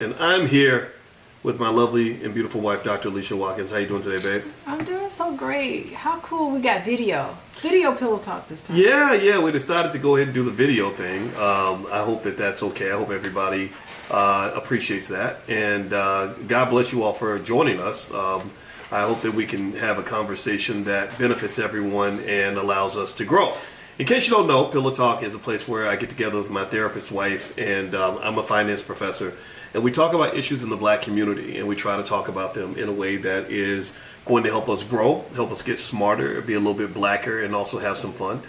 And I'm here with my lovely and beautiful wife, Dr. Alicia Watkins. How you doing today, babe? I'm doing so great. How cool we got video pillow talk this time. Yeah, we decided to go ahead and do the video thing. I hope that that's okay. I hope everybody appreciates that. And God bless you all for joining us. I hope that we can have a conversation that benefits everyone and allows us to grow. In case you don't know, Pillow Talk is a place where I get together with my therapist wife, and I'm a finance professor. And we talk about issues in the black community, and we try to talk about them in a way that is going to help us grow, help us get smarter, be a little bit blacker, and also have some fun.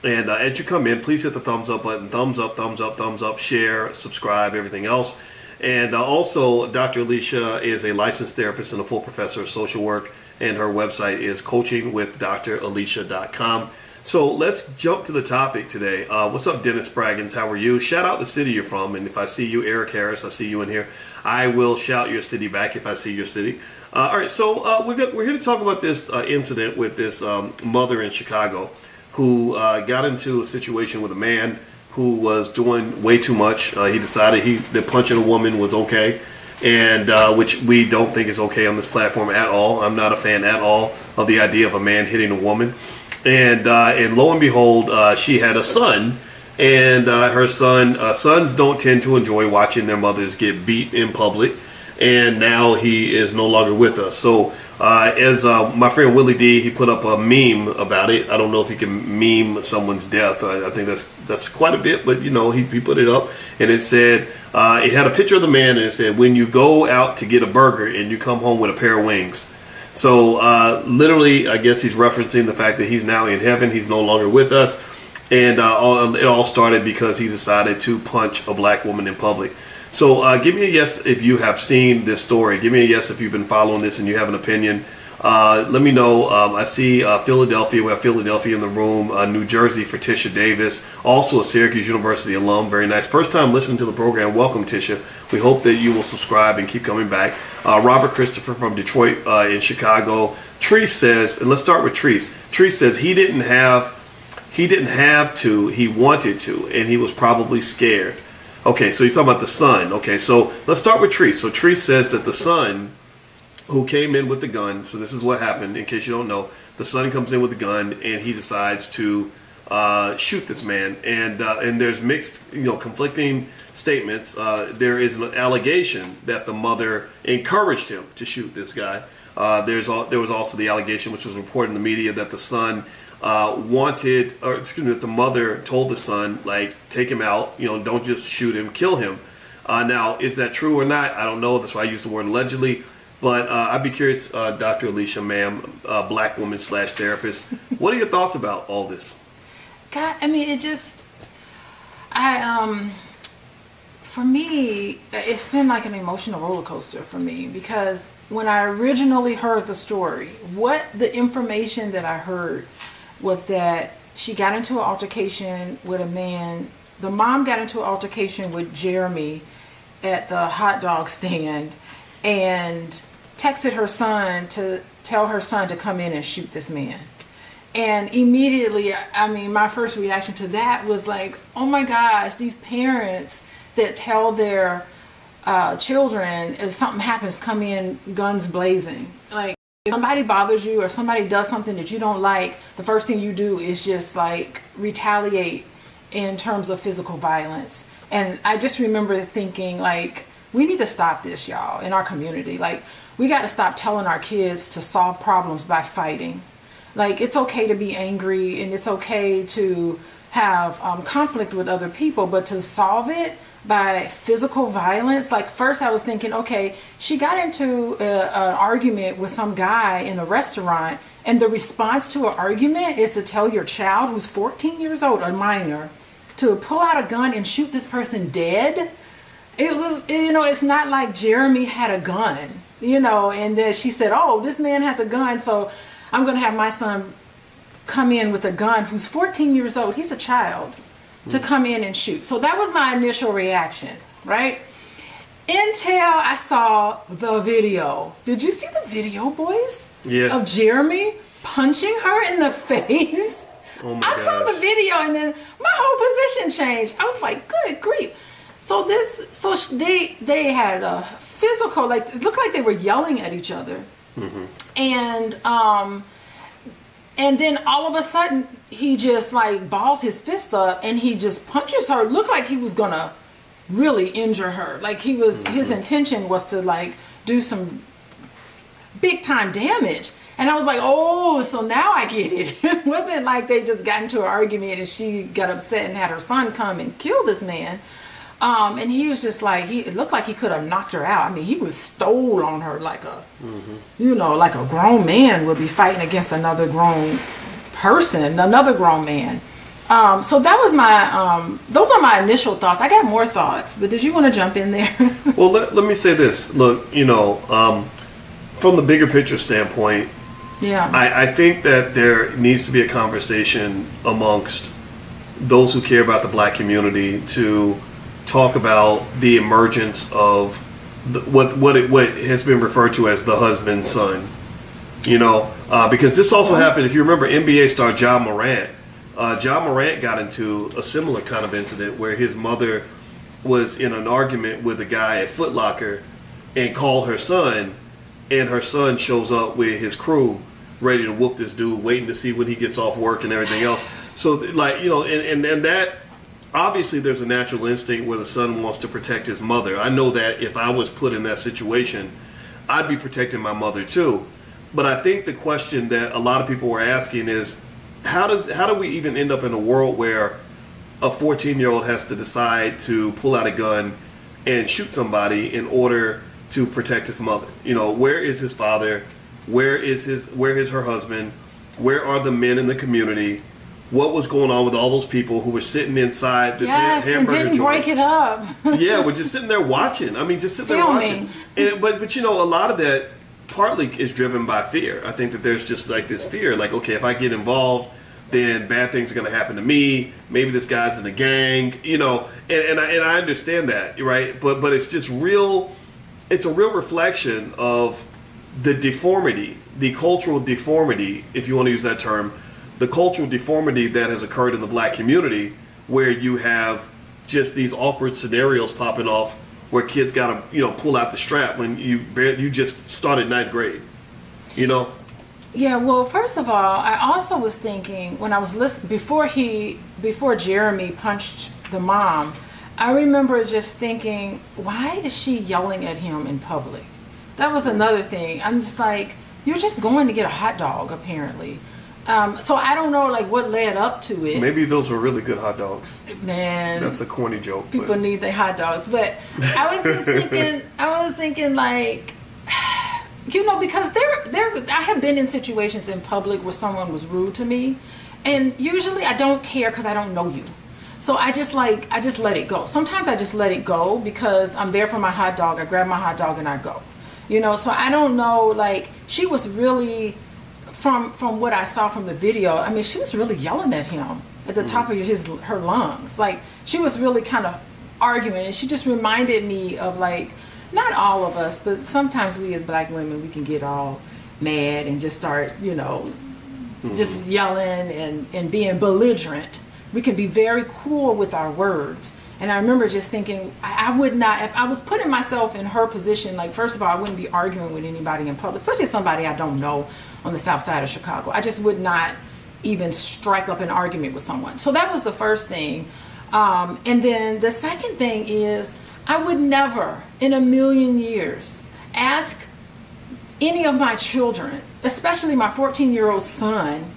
And as you come in, please hit the thumbs up button, thumbs up, share, subscribe, everything else. And also, Dr. Alicia is a licensed therapist and a full professor of social work, and her website is coachingwithdralicia.com. So let's jump to the topic today. What's up, Dennis Spraggins? How are you? Shout out the city you're from. And if I see you, Eric Harris, I see you in here, I will shout your city back if I see your city. All right, so we're here to talk about this incident with this mother in Chicago who got into a situation with a man who was doing way too much. He decided that punching a woman was okay, and which we don't think is okay on this platform at all. I'm not a fan at all of the idea of a man hitting a woman. And lo and behold, she had a son, and her sons don't tend to enjoy watching their mothers get beat in public, and now he is no longer with us. So as my friend Willie D, he put up a meme about it. I don't know if he can meme someone's death. I think that's quite a bit, but he put it up, and it said, it had a picture of the man, and it said, "When you go out to get a burger and you come home with a pair of wings." So literally, I guess he's referencing the fact that he's now in heaven. He's no longer with us. And it all started because he decided to punch a black woman in public. So give me a yes if you have seen this story. Give me a yes if you've been following this and you have an opinion. Let me know. I see Philadelphia. We have Philadelphia in the room. New Jersey for Tisha Davis. Also a Syracuse University alum. Very nice. First time listening to the program. Welcome, Tisha. We hope that you will subscribe and keep coming back. Robert Christopher from Detroit in Chicago. Treese says, and let's start with Treese. Treese says he didn't have to. He wanted to, and he was probably scared. Okay, so you're talking about the son. Okay, so let's start with Treese. So Treese says that the son who came in with the gun. So this is what happened. In case you don't know, the son comes in with the gun and he decides to shoot this man. And there's mixed, conflicting statements. There is an allegation that the mother encouraged him to shoot this guy. There was also the allegation, which was reported in the media, that the son that the mother told the son, like, take him out. Don't just shoot him, kill him. Now, is that true or not? I don't know. That's why I use the word allegedly. But I'd be curious, Dr. Alicia, ma'am, black woman / therapist. What are your thoughts about all this? God, I mean, for me, it's been like an emotional roller coaster for me, because when I originally heard the story, the information that I heard was that she got into an altercation with a man. The mom got into an altercation with Jeremy at the hot dog stand, and texted her son to tell her son to come in and shoot this man. And immediately, I mean, my first reaction to that was like, oh my gosh, these parents that tell their children if something happens, come in guns blazing. Like, if somebody bothers you or somebody does something that you don't like, the first thing you do is just like retaliate in terms of physical violence. And I just remember thinking, like, we need to stop this, y'all, in our community. Like, we got to stop telling our kids to solve problems by fighting. Like, it's okay to be angry and it's okay to have conflict with other people, but to solve it by physical violence. Like, first I was thinking, okay, she got into an argument with some guy in a restaurant, and the response to an argument is to tell your child who's 14 years old, a minor, to pull out a gun and shoot this person dead. It was, it's not like Jeremy had a gun, and then she said, oh, this man has a gun, so I'm going to have my son come in with a gun who's 14 years old. He's a child, to come in and shoot. So that was my initial reaction, right? Until I saw the video. Did you see the video, boys? Yeah. Of Jeremy punching her in the face? Oh my I gosh. saw the video, and then my whole position changed. I was like, good grief. They had a physical, like, it looked like they were yelling at each other. And then all of a sudden he just like balls his fist up and he just punches her. It looked like he was gonna really injure her. Like his intention was to like do some big time damage. And I was like, oh, so now I get it. It wasn't like they just got into an argument and she got upset and had her son come and kill this man. And he was just like, it looked like he could have knocked her out. I mean, he was stole on her like like a grown man would be fighting against another grown person, another grown man. So that was those are my initial thoughts. I got more thoughts, but did you want to jump in there? Well, let me say this. Look, from the bigger picture standpoint, yeah, I think that there needs to be a conversation amongst those who care about the black community to talk about the emergence of what has been referred to as the husband's son. Because this also happened, if you remember, NBA star Ja Morant. Ja Morant got into a similar kind of incident where his mother was in an argument with a guy at Foot Locker and called her son, and her son shows up with his crew ready to whoop this dude, waiting to see when he gets off work and everything else. So, like, and that, obviously there's a natural instinct where the son wants to protect his mother. I know that if I was put in that situation, I'd be protecting my mother too. But I think the question that a lot of people were asking is, how do we even end up in a world where a 14-year-old has to decide to pull out a gun and shoot somebody in order to protect his mother? Where is his father? Where is her husband? Where are the men in the community? What was going on with all those people who were sitting inside this hamburger and didn't joint? break it up. Yeah, we're just sitting there watching. I mean, just sitting there watching. But a lot of that partly is driven by fear. I think that there's just like this fear, like, okay, if I get involved, then bad things are going to happen to me. Maybe this guy's in a gang, and I understand that, right? But it's just real. It's a real reflection of the deformity, the cultural deformity, if you want to use that term, the cultural deformity that has occurred in the black community, where you have just these awkward scenarios popping off where kids got to, pull out the strap when you just started ninth grade, Yeah, well, first of all, I also was thinking when I was listening before Jeremy punched the mom, I remember just thinking, why is she yelling at him in public? That was another thing. I'm just like, you're just going to get a hot dog, apparently. So I don't know, like, what led up to it. Maybe those were really good hot dogs. Man, that's a corny joke. People need their hot dogs, but I was just thinking, like, because I have been in situations in public where someone was rude to me, and usually I don't care because I don't know you. So I just let it go. Sometimes I just let it go because I'm there for my hot dog. I grab my hot dog and I go. So I don't know, like, she was really, from what I saw from the video, I mean, she was really yelling at him at the top of her lungs. Like, she was really kind of arguing, and she just reminded me of, like, not all of us, but sometimes we as black women, we can get all mad and just start, just yelling and being belligerent. We can be very cruel with our words. And I remember just thinking, I would not, if I was putting myself in her position, like, first of all, I wouldn't be arguing with anybody in public, especially somebody I don't know on the south side of Chicago. I just would not even strike up an argument with someone. So that was the first thing. And then the second thing is, I would never in a million years ask any of my children, especially my 14-year-old son,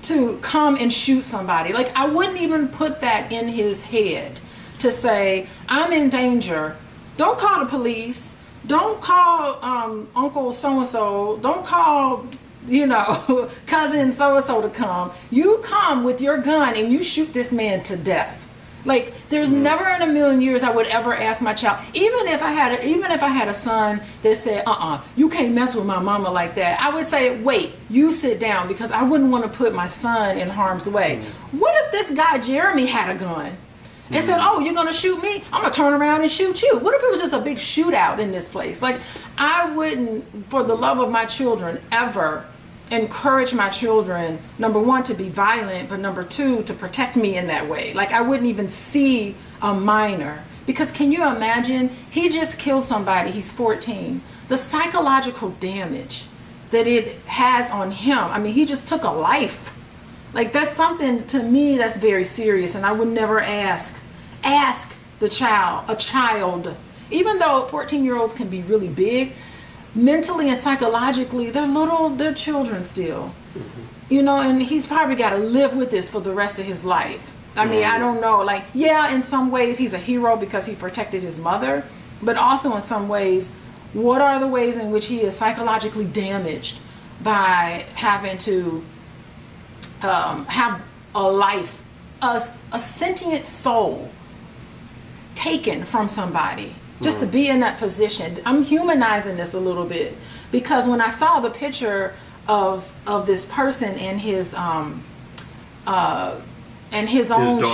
to come and shoot somebody. Like, I wouldn't even put that in his head to say, I'm in danger. Don't call the police. Don't call Uncle so-and-so. Don't call, cousin so-and-so to come. You come with your gun and you shoot this man to death. Like, there's never in a million years I would ever ask my child, even if I had a son that said, you can't mess with my mama like that, I would say, wait, you sit down, because I wouldn't want to put my son in harm's way. What if this guy Jeremy had a gun and said, oh, you're gonna shoot me? I'm gonna turn around and shoot you. What if it was just a big shootout in this place? Like, I wouldn't, for the love of my children, ever encourage my children, number one, to be violent, but number two, to protect me in that way. Like, I wouldn't even see a minor Because can you imagine, he just killed somebody, he's 14. The psychological damage that it has on him. I mean, he just took a life. Like, that's something to me that's very serious, and I would never ask a child, even though 14-year-olds can be really big, mentally and psychologically, they're children still. You know, and he's probably got to live with this for the rest of his life. I mean, I don't know, like, yeah, in some ways he's a hero because he protected his mother, but also in some ways, what are the ways in which he is psychologically damaged by having to have a life, a sentient soul taken from somebody just to be in that position? I'm humanizing this a little bit because when I saw the picture of this person and his own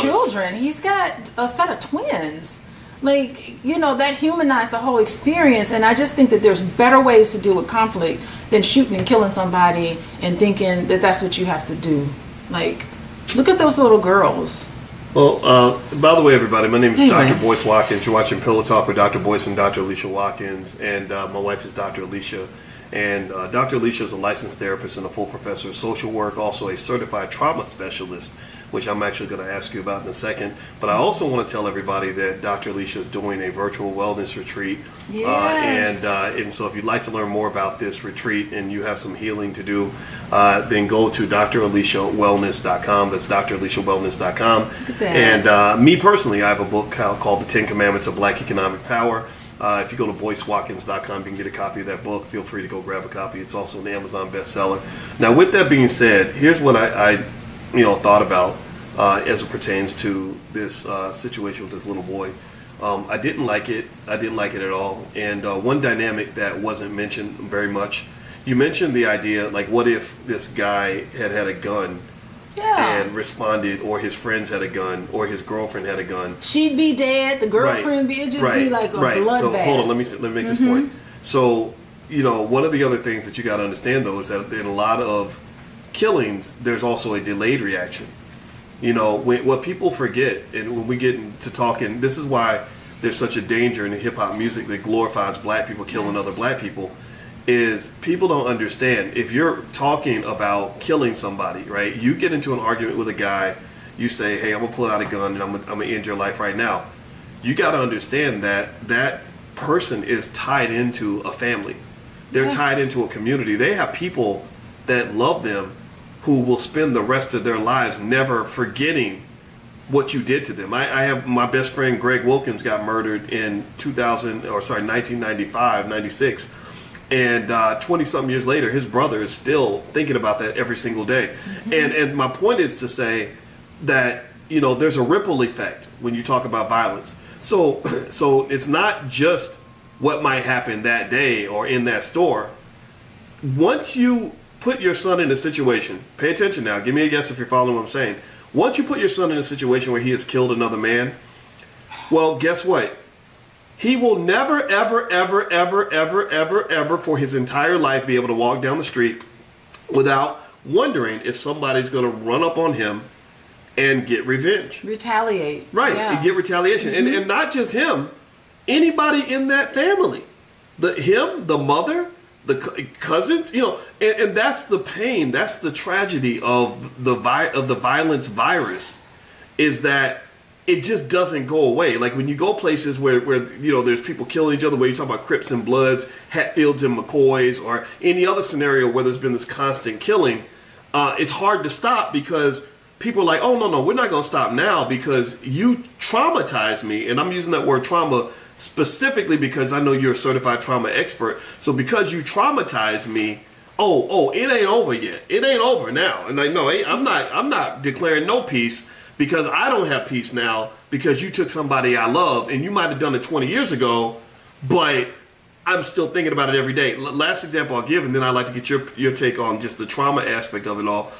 children, he's got a set of twins. Like, you know, that humanized the whole experience, and I just think that there's better ways to deal with conflict than shooting and killing somebody and thinking that that's what you have to do. Like, look at those little girls. Well, by the way, everybody, my name is Dr. Boyce Watkins. You're watching Pillow Talk with Dr. Boyce and Dr. Alicia Watkins, and my wife is Dr. Alicia. And Dr. Alicia is a licensed therapist and a full professor of social work, also a certified trauma specialist, which I'm actually going to ask you about in a second. But I also want to tell everybody that Dr. Alicia is doing a virtual wellness retreat. Yes. And so if you'd like to learn more about this retreat and you have some healing to do, then go to draliciawellness.com. That's draliciawellness.com. Look at that. And me personally, I have a book called The 10 Commandments of Black Economic Power. If you go to BoyceWatkins.com, you can get a copy of that book. Feel free to go grab a copy. It's also an Amazon bestseller. Now, with that being said, here's what I thought about as it pertains to this situation with this little boy. I didn't like it. I didn't like it at all. And one dynamic that wasn't mentioned very much, you mentioned the idea, like, what if this guy had a gun and responded, or his friends had a gun, or his girlfriend had a gun? She'd be dead. The girlfriend be like a bloodbath. So hold on, let me make this point. So, you know, one of the other things that you got to understand, though, is that in a lot of killings, there's also a delayed reaction. You know, what people forget, and when we get into talking, this is why there's such a danger in the hip hop music that glorifies black people killing other black people, is people don't understand. If you're talking about killing somebody, right, you get into an argument with a guy, you say, hey, I'm going to pull out a gun and I'm going to end your life right now. You got to understand that that person is tied into a family. They're tied into a community. They have people that love them who will spend the rest of their lives never forgetting what you did to them. I have my best friend, Greg Wilkins, got murdered in 1995, 96. And 20-something years later, his brother is still thinking about that every single day. And my point is to say that, you know, there's a ripple effect when you talk about violence. So it's not just what might happen that day or in that store. Once you put your son in a situation, pay attention now, give me a guess if you're following what I'm saying. Once you put your son in a situation where he has killed another man, well, guess what? He will never, ever, ever, ever, ever, ever, ever for his entire life be able to walk down the street without wondering if somebody's going to run up on him and get revenge. Retaliate. Right, and get retaliation. And not just him, anybody in that family. The mother, the cousins, you know, and that's the pain, that's the tragedy of the violence virus, is that it just doesn't go away. Like when you go places where you know there's people killing each other, where you talk about Crips and Bloods, Hatfields and McCoys, or any other scenario where there's been this constant killing, it's hard to stop because people are like, oh no, we're not going to stop now because you traumatized me. And I'm using that word trauma specifically because I know you're a certified trauma expert. So because you traumatized me, oh, it ain't over yet. It ain't over now. And like, no, I'm not declaring no peace. Because I don't have peace now because you took somebody I love, and you might have done it 20 years ago, but I'm still thinking about it every day. Last example I'll give, and then I'd like to get your take on just the trauma aspect of it all.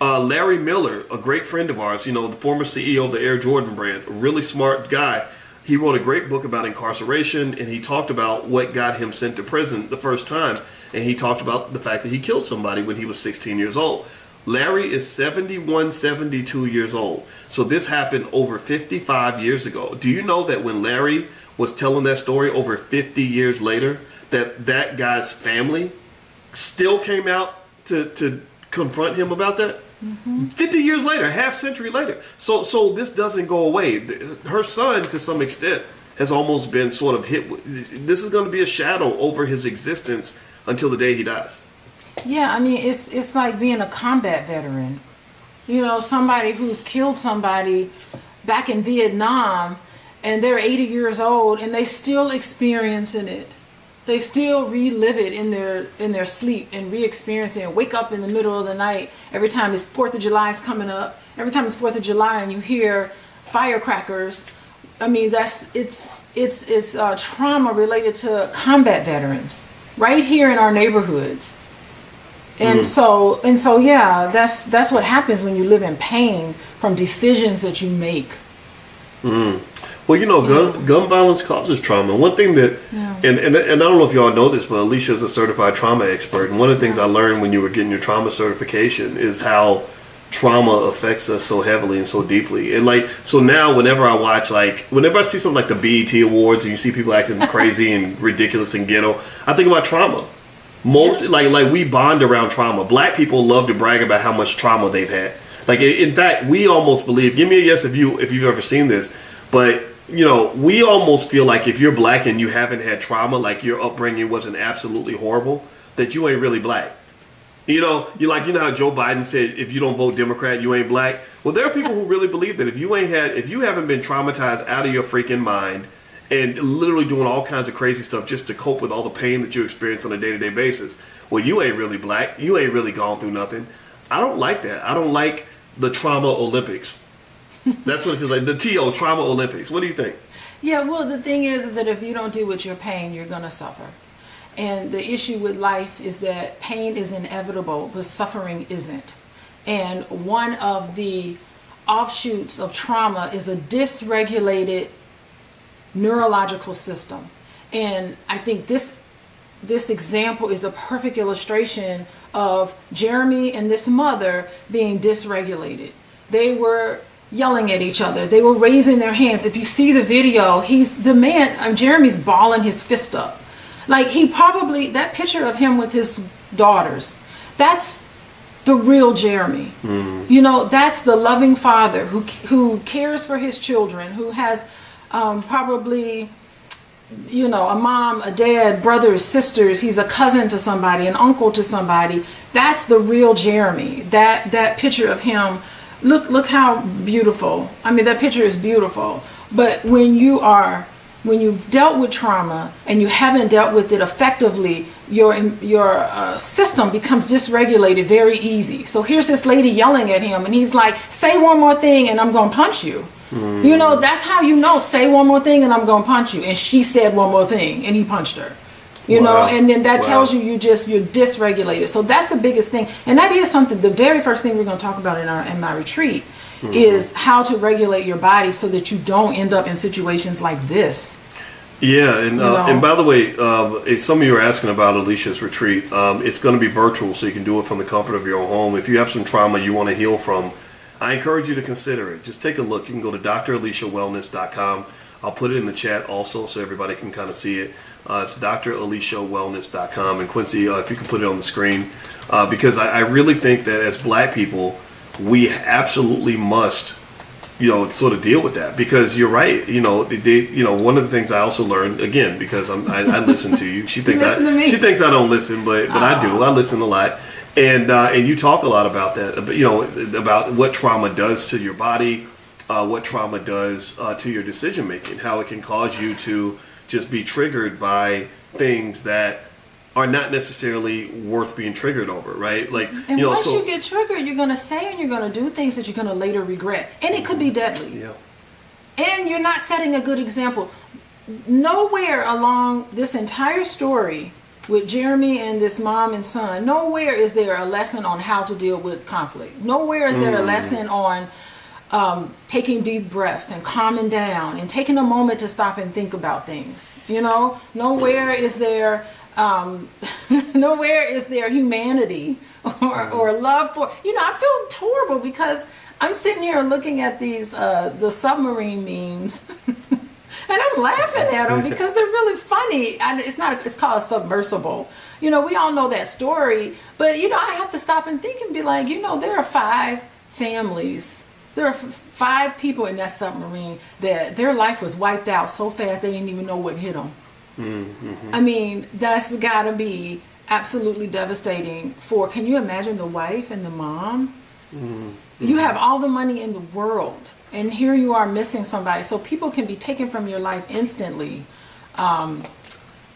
Larry Miller, a great friend of ours, you know, the former CEO of the Air Jordan brand, a really smart guy. He wrote a great book about incarceration, and he talked about what got him sent to prison the first time. And he talked about the fact that he killed somebody when he was 16 years old. Larry is 71, 72 years old. So this happened over 55 years ago. Do you know that when Larry was telling that story over 50 years later, that guy's family still came out to confront him about that? 50 years later, half century later. So this doesn't go away. Her son, to some extent, has almost been sort of hit. This is going to be a shadow over his existence until the day he dies. Yeah, I mean, it's like being a combat veteran. You know, somebody who's killed somebody back in Vietnam, and they're 80 years old, and they still experiencing it. They still relive it in their sleep and re-experience it and wake up in the middle of the night every time it's 4th of July is coming up. Every time it's 4th of July and you hear firecrackers. I mean, it's trauma related to combat veterans right here in our neighborhoods. And so yeah, that's what happens when you live in pain from decisions that you make. Well, you know, gun violence causes trauma. One thing that, and I don't know if y'all know this, but Alicia is a certified trauma expert. And one of the things I learned when you were getting your trauma certification is how trauma affects us so heavily and so deeply. And like, so now whenever I watch, whenever I see something like the BET Awards and you see people acting crazy and ridiculous and ghetto, I think about trauma. Most like we bond around trauma. Black people love to brag about how much trauma they've had. Like, in fact, we almost believe. Give me a yes if you've ever seen this. But you know, we almost feel like if you're black and you haven't had trauma, like your upbringing wasn't absolutely horrible, that you ain't really black. You know, you know how Joe Biden said, if you don't vote Democrat, you ain't black. Well, there are people who really believe that if you haven't been traumatized out of your freaking mind and literally doing all kinds of crazy stuff just to cope with all the pain that you experience on a day-to-day basis, well, you ain't really black. You ain't really gone through nothing. I don't like that. I don't like the trauma Olympics. That's what it feels like. The TO, trauma Olympics. What do you think? Yeah, well, the thing is that if you don't deal with your pain, you're going to suffer. And the issue with life is that pain is inevitable, but suffering isn't. And one of the offshoots of trauma is a dysregulated neurological system. And I think this example is the perfect illustration of Jeremy and this mother being dysregulated. They were yelling at each other. They were raising their hands. If you see the video, Jeremy's balling his fist up. Like, that picture of him with his daughters, that's the real Jeremy. You know, that's the loving father who cares for his children, who has probably, you know, a mom, a dad, brothers, sisters. He's a cousin to somebody, an uncle to somebody. That's the real Jeremy. That picture of him, look how beautiful. I mean, that picture is beautiful. But when you've dealt with trauma and you haven't dealt with it effectively, your system becomes dysregulated very easy. So here's this lady yelling at him, and he's like, "Say one more thing, and I'm gonna punch you." You know, that's how you know. Say one more thing, and I'm gonna punch you. And she said one more thing, and he punched her. You know, and then that tells you you're dysregulated. So that's the biggest thing, and that is something. The very first thing we're going to talk about in my retreat is how to regulate your body so that you don't end up in situations like this. Yeah, and by the way, some of you are asking about Alicia's retreat. It's going to be virtual, so you can do it from the comfort of your own home. If you have some trauma you want to heal from, I encourage you to consider it. Just take a look. You can go to draliciawellness.com. I'll put it in the chat also so everybody can kind of see it. It's draliciawellness.com. And Quincy, if you can put it on the screen, because I really think that as black people, we absolutely must, you know, sort of deal with that. Because you're right. You know, one of the things I also learned, again, because I listen to you. She thinks she thinks I don't listen, but I do. I listen a lot. And you talk a lot about that, you know, about what trauma does to your body, what trauma does to your decision making, how it can cause you to just be triggered by things that are not necessarily worth being triggered over, right? Like, and you know, once you get triggered, you're going to say and you're going to do things that you're going to later regret, and it could be deadly. Yeah. And you're not setting a good example. Nowhere along this entire story with Jeremy and this mom and son, nowhere is there a lesson on how to deal with conflict. Nowhere is there a lesson on taking deep breaths and calming down and taking a moment to stop and think about things. You know, nowhere is there Nowhere is there humanity or love for, I feel horrible because I'm sitting here looking at these the submarine memes and I'm laughing at them because they're really funny. And it's called a submersible. We all know that story, but I have to stop and think and be like, there are 5 families. There are 5 people in that submarine that their life was wiped out so fast they didn't even know what hit them. I mean, that's got to be absolutely devastating can you imagine the wife and the mom? You have all the money in the world and here you are missing somebody. So people can be taken from your life instantly.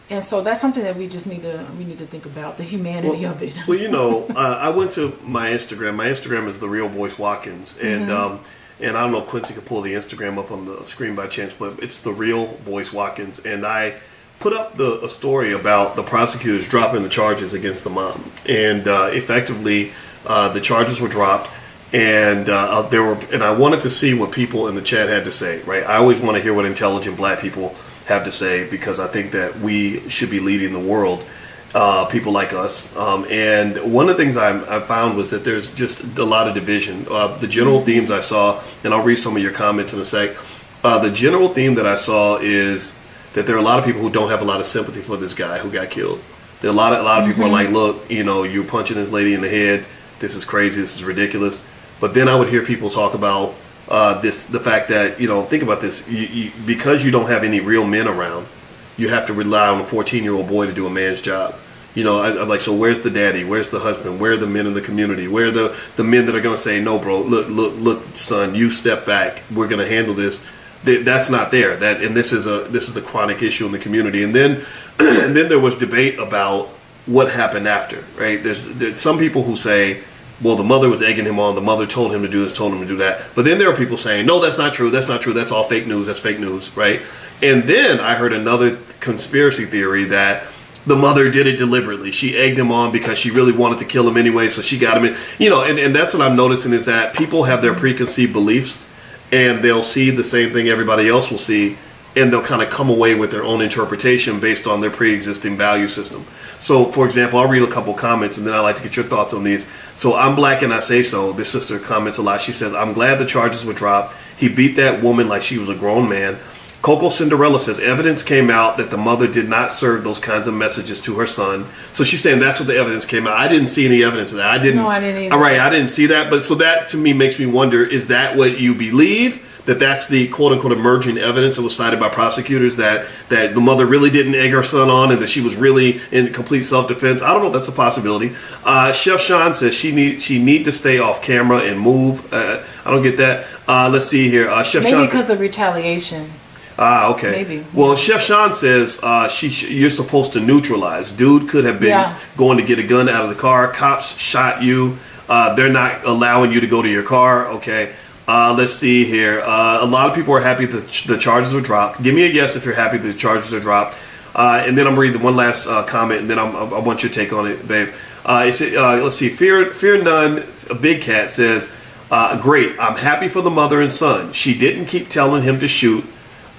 And so that's something that we just need to think about, the humanity of it. Well, I went to my Instagram. My Instagram is the real Boyce Watkins, and and I don't know if Quincy could pull the Instagram up on the screen by chance, but it's the real Boyce Watkins, and I put up a story about the prosecutors dropping the charges against the mom, and effectively the charges were dropped. And and I wanted to see what people in the chat had to say. Right, I always want to hear what intelligent Black people have to say because I think that we should be leading the world, people like us. And one of the things I found was that there's just a lot of division. The general themes I saw, and I'll read some of your comments in a sec. The general theme that I saw is that there are a lot of people who don't have a lot of sympathy for this guy who got killed. There are a lot of people are like, look, you're punching this lady in the head. This is crazy. This is ridiculous. But then I would hear people talk about the fact that, think about this, because you don't have any real men around, you have to rely on a 14-year-old boy to do a man's job. I'm like, so where's the daddy? Where's the husband? Where are the men in the community? Where are the men that are going to say, no, bro, look, son, you step back. We're going to handle this. That's not there. And this is a chronic issue in the community. And then and then there was debate about what happened after, right? There's some people who say, well, the mother was egging him on. The mother told him to do this, told him to do that. But then there are people saying, no, that's not true. That's not true. That's all fake news. That's fake news, right? And then I heard another conspiracy theory that the mother did it deliberately. She egged him on because she really wanted to kill him anyway, so she got him in. And that's what I'm noticing is that people have their preconceived beliefs, and they'll see the same thing everybody else will see, and they'll kind of come away with their own interpretation based on their pre-existing value system. So, for example, I'll read a couple comments, and then I'd like to get your thoughts on these. So, I'm Black and I say so. This sister comments a lot. She says, I'm glad the charges were dropped. He beat that woman like she was a grown man. Coco Cinderella says, evidence came out that the mother did not serve those kinds of messages to her son. So she's saying that's what the evidence came out. I didn't see any evidence of that. No, I didn't either. All right, I didn't see that. But so that, to me, makes me wonder, is that what you believe? That's the quote-unquote emerging evidence that was cited by prosecutors that the mother really didn't egg her son on and that she was really in complete self-defense. I don't know if that's a possibility. Chef Sean says she need to stay off camera and move. I don't get that. Let's see here. Chef Maybe Sean because of retaliation. Okay. Maybe. Well, Chef Sean says you're supposed to neutralize. Dude could have been going to get a gun out of the car. Cops shot you. They're not allowing you to go to your car. Okay. Let's see here. A lot of people are happy that the charges were dropped. Give me a yes if you're happy that the charges are dropped. And then I'm reading one last comment, and then I want your take on it, babe. Let's see. Fear None, a big cat, says, great. I'm happy for the mother and son. She didn't keep telling him to shoot.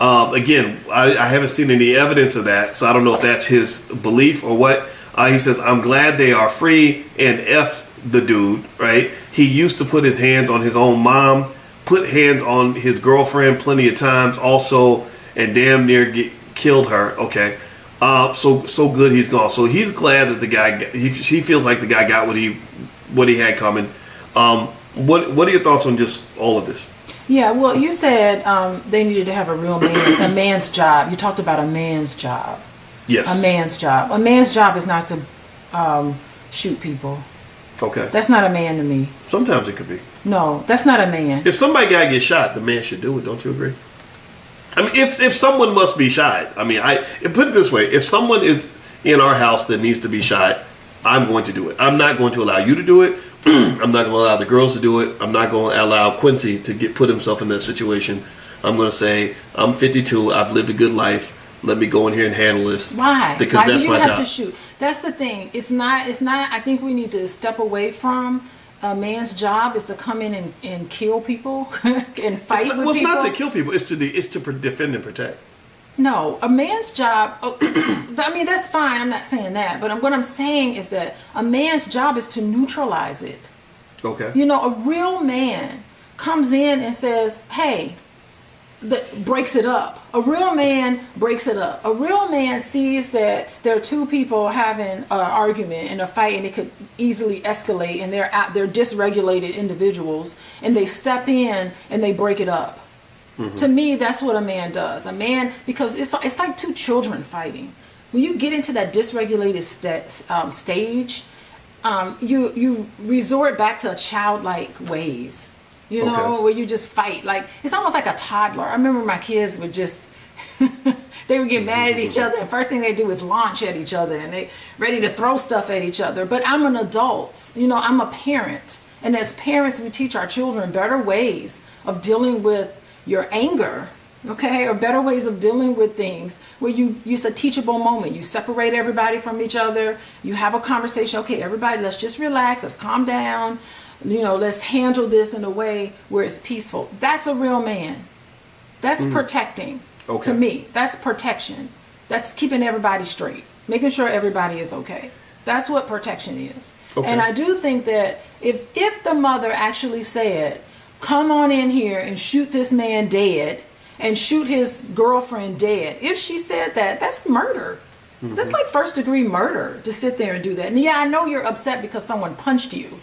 Again, I haven't seen any evidence of that, so I don't know if that's his belief or what. He says, I'm glad they are free, and F the dude, right? He used to put his hands on his own mom, put hands on his girlfriend plenty of times also, and damn near killed her. Okay. So good he's gone. So he's glad that the guy, he feels like the guy got what he had coming. What are your thoughts on just all of this? Yeah, well, you said they needed to have a real man, a man's job. You talked about a man's job. Yes. A man's job. A man's job is not to shoot people. Okay. That's not a man to me. Sometimes it could be. No, that's not a man. If somebody gotta get shot, the man should do it. Don't you agree? I mean, if someone must be shot, I mean, put it this way: if someone is in our house that needs to be shot, I'm going to do it. I'm not going to allow you to do it. I'm not going to allow the girls to do it. I'm not going to allow Quincy to put himself in that situation. I'm going to say, I'm 52. I've lived a good life. Let me go in here and handle this. Why? Because Why that's do you my have job. to shoot? That's the thing. It's not. I think we need to step away from a man's job is to come in and kill people and fight with people. It's not to kill people. It's to defend and protect. No, a man's job, I mean, that's fine. I'm not saying that. But what I'm saying is that a man's job is to neutralize it. Okay. You know, a real man comes in and says, hey, breaks it up. A real man breaks it up. A real man sees that there are two people having an argument and a fight, and it could easily escalate, and they're dysregulated individuals, and they step in and they break it up. Mm-hmm. To me, that's what a man does. A man, because it's like two children fighting. When you get into that dysregulated stage, you resort back to childlike ways. You know, okay. Where you just fight. Like, it's almost like a toddler. I remember my kids would just, they would get mad at each other, and first thing they do is launch at each other, and they ready to throw stuff at each other. But I'm an adult. You know, I'm a parent. And as parents, we teach our children better ways of dealing with your anger, okay? Or better ways of dealing with things where it's a teachable moment. You separate everybody from each other. You have a conversation. Okay, everybody, let's just relax. Let's calm down. You know, let's handle this in a way where it's peaceful. That's a real man. That's protecting. Okay. To me, that's protection. That's keeping everybody straight, making sure everybody is okay. That's what protection is. Okay. And I do think that if the mother actually said, come on in here and shoot this man dead and shoot his girlfriend dead, if she said that, that's murder. Mm-hmm. That's like first degree murder to sit there and do that. And yeah, I know you're upset because someone punched you.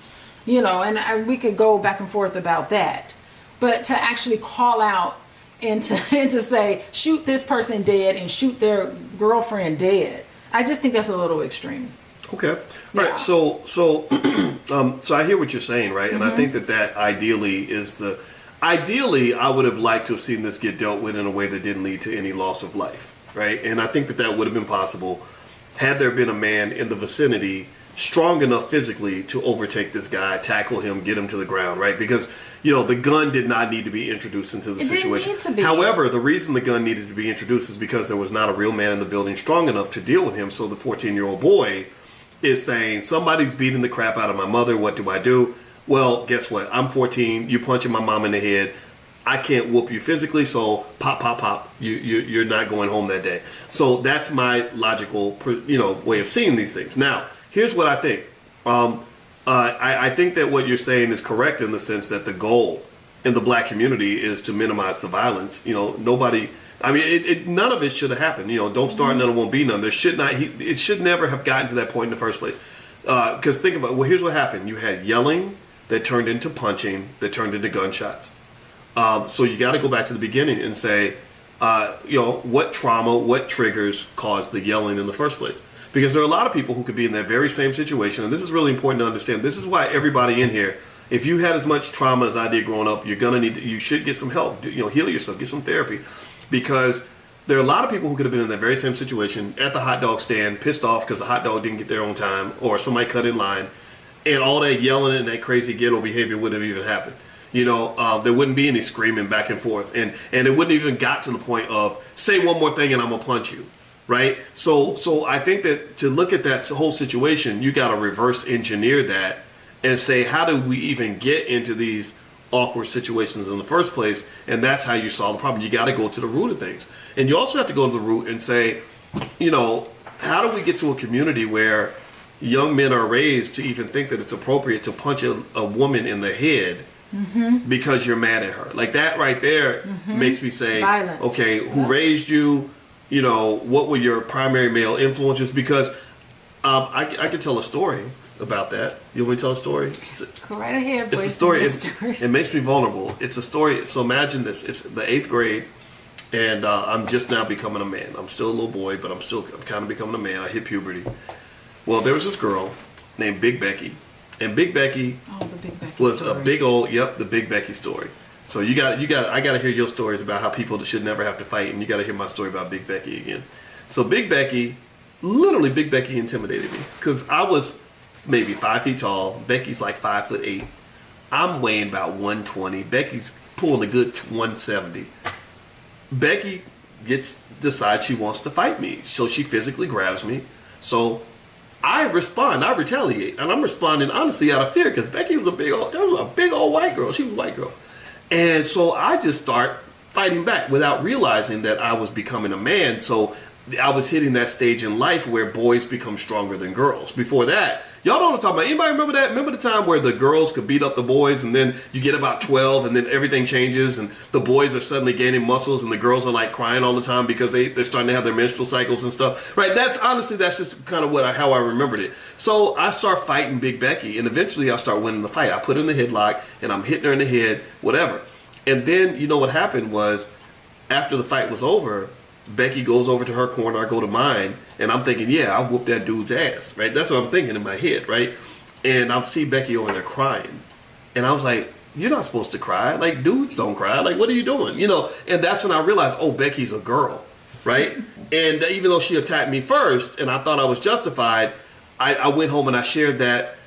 You know, and we could go back and forth about that. But to actually call out and to say, shoot this person dead and shoot their girlfriend dead, I just think that's a little extreme. Okay. All right. So I hear what you're saying, right? And I think that ideally I would have liked to have seen this get dealt with in a way that didn't lead to any loss of life, right? And I think that would have been possible had there been a man in the vicinity strong enough physically to overtake this guy, tackle him, get him to the ground, right? Because, you know, the gun did not need to be introduced into the situation. Didn't need to be. However, the reason the gun needed to be introduced is because there was not a real man in the building strong enough to deal with him. So the 14-year-old boy is saying, somebody's beating the crap out of my mother. What do I do? Well, guess what? I'm 14. You punching my mom in the head. I can't whoop you physically, so pop, pop, pop. You're not going home that day. So that's my logical, way of seeing these things. Now, here's what I think. I think that what you're saying is correct in the sense that the goal in the black community is to minimize the violence. You know, nobody. I mean, none of it should have happened. You know, don't start, none, it won't be none. There should not. It should never have gotten to that point in the first place. Because think about. Well, here's what happened. You had yelling that turned into punching that turned into gunshots. So you got to go back to the beginning and say, what trauma, what triggers caused the yelling in the first place. Because there are a lot of people who could be in that very same situation. And this is really important to understand. This is why everybody in here, if you had as much trauma as I did growing up, you should get some help. Heal yourself, get some therapy. Because there are a lot of people who could have been in that very same situation at the hot dog stand, pissed off because the hot dog didn't get there on time, or somebody cut in line, and all that yelling and that crazy ghetto behavior wouldn't have even happened. There wouldn't be any screaming back and forth. And it wouldn't even got to the point of, say one more thing and I'm going to punch you. Right. So I think that to look at that whole situation, you got to reverse engineer that and say, how do we even get into these awkward situations in the first place? And that's how you solve the problem. You got to go to the root of things. And you also have to go to the root and say, how do we get to a community where young men are raised to even think that it's appropriate to punch a woman in the head because you're mad at her? Like that right there makes me say, violence. Okay, who raised you? What were your primary male influences? Because I could tell a story about that. You want me to tell a story? Go right ahead, Boyce. It's a story. It makes me vulnerable. It's a story. So imagine this. It's the 8th grade, and I'm just now becoming a man. I'm still a little boy, but I'm kind of becoming a man. I hit puberty. Well, there was this girl named Big Becky. And Big Becky, the Big Becky was story. the Big Becky story. So I got to hear your stories about how people should never have to fight, and you got to hear my story about Big Becky again. So Big Becky, literally Big Becky intimidated me because I was maybe 5 feet tall. Becky's like 5'8". I'm weighing about 120. Becky's pulling a good 170. Becky decides she wants to fight me, so she physically grabs me. So I respond, I retaliate, and I'm responding honestly out of fear because Becky was a big old white girl. She was a white girl. And so I just start fighting back without realizing that I was becoming a man. So I was hitting that stage in life where boys become stronger than girls. Before that, y'all know what I'm talking about. Anybody remember that? Remember the time where the girls could beat up the boys, and then you get about 12 and then everything changes and the boys are suddenly gaining muscles and the girls are like crying all the time because they're starting to have their menstrual cycles and stuff. Right? That's just kind of how I remembered it. So I start fighting Big Becky, and eventually I start winning the fight. I put her in the headlock and I'm hitting her in the head, whatever. And then, you know what happened was, after the fight was over, Becky goes over to her corner, I go to mine, and I'm thinking, yeah, I'll whoop that dude's ass, right? That's what I'm thinking in my head, right? And I'll see Becky over there crying. And I was like, you're not supposed to cry. Like, dudes don't cry. Like, what are you doing? You know, and that's when I realized, oh, Becky's a girl, right? And even though she attacked me first, and I thought I was justified, I went home and I shared that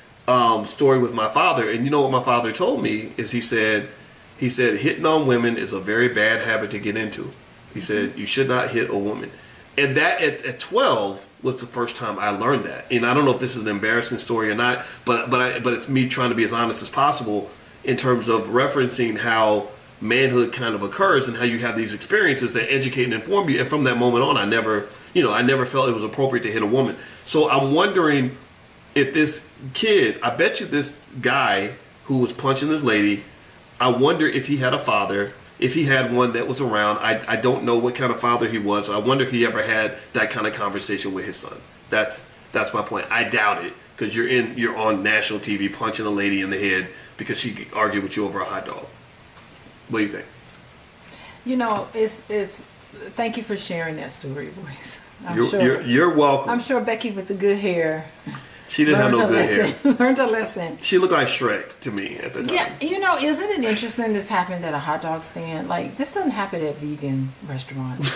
story with my father. And you know what my father told me is he said, hitting on women is a very bad habit to get into. He said, you should not hit a woman. And that at 12 was the first time I learned that. And I don't know if this is an embarrassing story or not, but it's me trying to be as honest as possible in terms of referencing how manhood kind of occurs and how you have these experiences that educate and inform you. And from that moment on, I never felt it was appropriate to hit a woman. So I'm wondering if this kid, I bet you this guy who was punching this lady, I wonder if he had a father, if he had one that was around. I don't know what kind of father he was. I wonder if he ever had that kind of conversation with his son. That's my point. I doubt it, because you're on national TV punching a lady in the head because she argued with you over a hot dog. What do you think? You know, it's thank you for sharing that story, Boyce. You're welcome. I'm sure Becky with the good hair. She didn't have no good hair. Learned a lesson. She looked like Shrek to me at the time. Yeah, you know, isn't it interesting this happened at a hot dog stand? Like, this doesn't happen at vegan restaurants.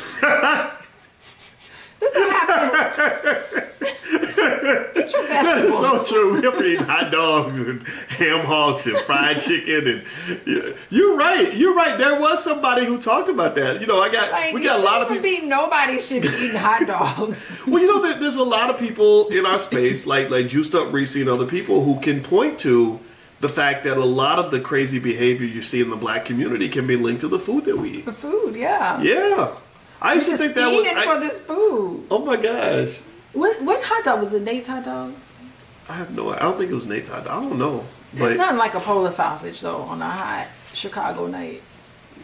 This doesn't happen. Eat your That is vegetables. so true. We ever eat hot dogs and ham hocks and fried chicken, and you're right. You're right. There was somebody who talked about that. You know, we got a lot of people. Nobody should be eating hot dogs. Well, you know, there's a lot of people in our space, like Juiced Up Reese and other people, who can point to the fact that a lot of the crazy behavior you see in the black community can be linked to the food that we eat. The food, yeah. Yeah, I used to think that was for this food. Oh my gosh. What hot dog was it? Nate's hot dog? I have no. I don't think it was Nate's hot dog. I don't know. It's nothing like a Polar sausage though on a hot Chicago night.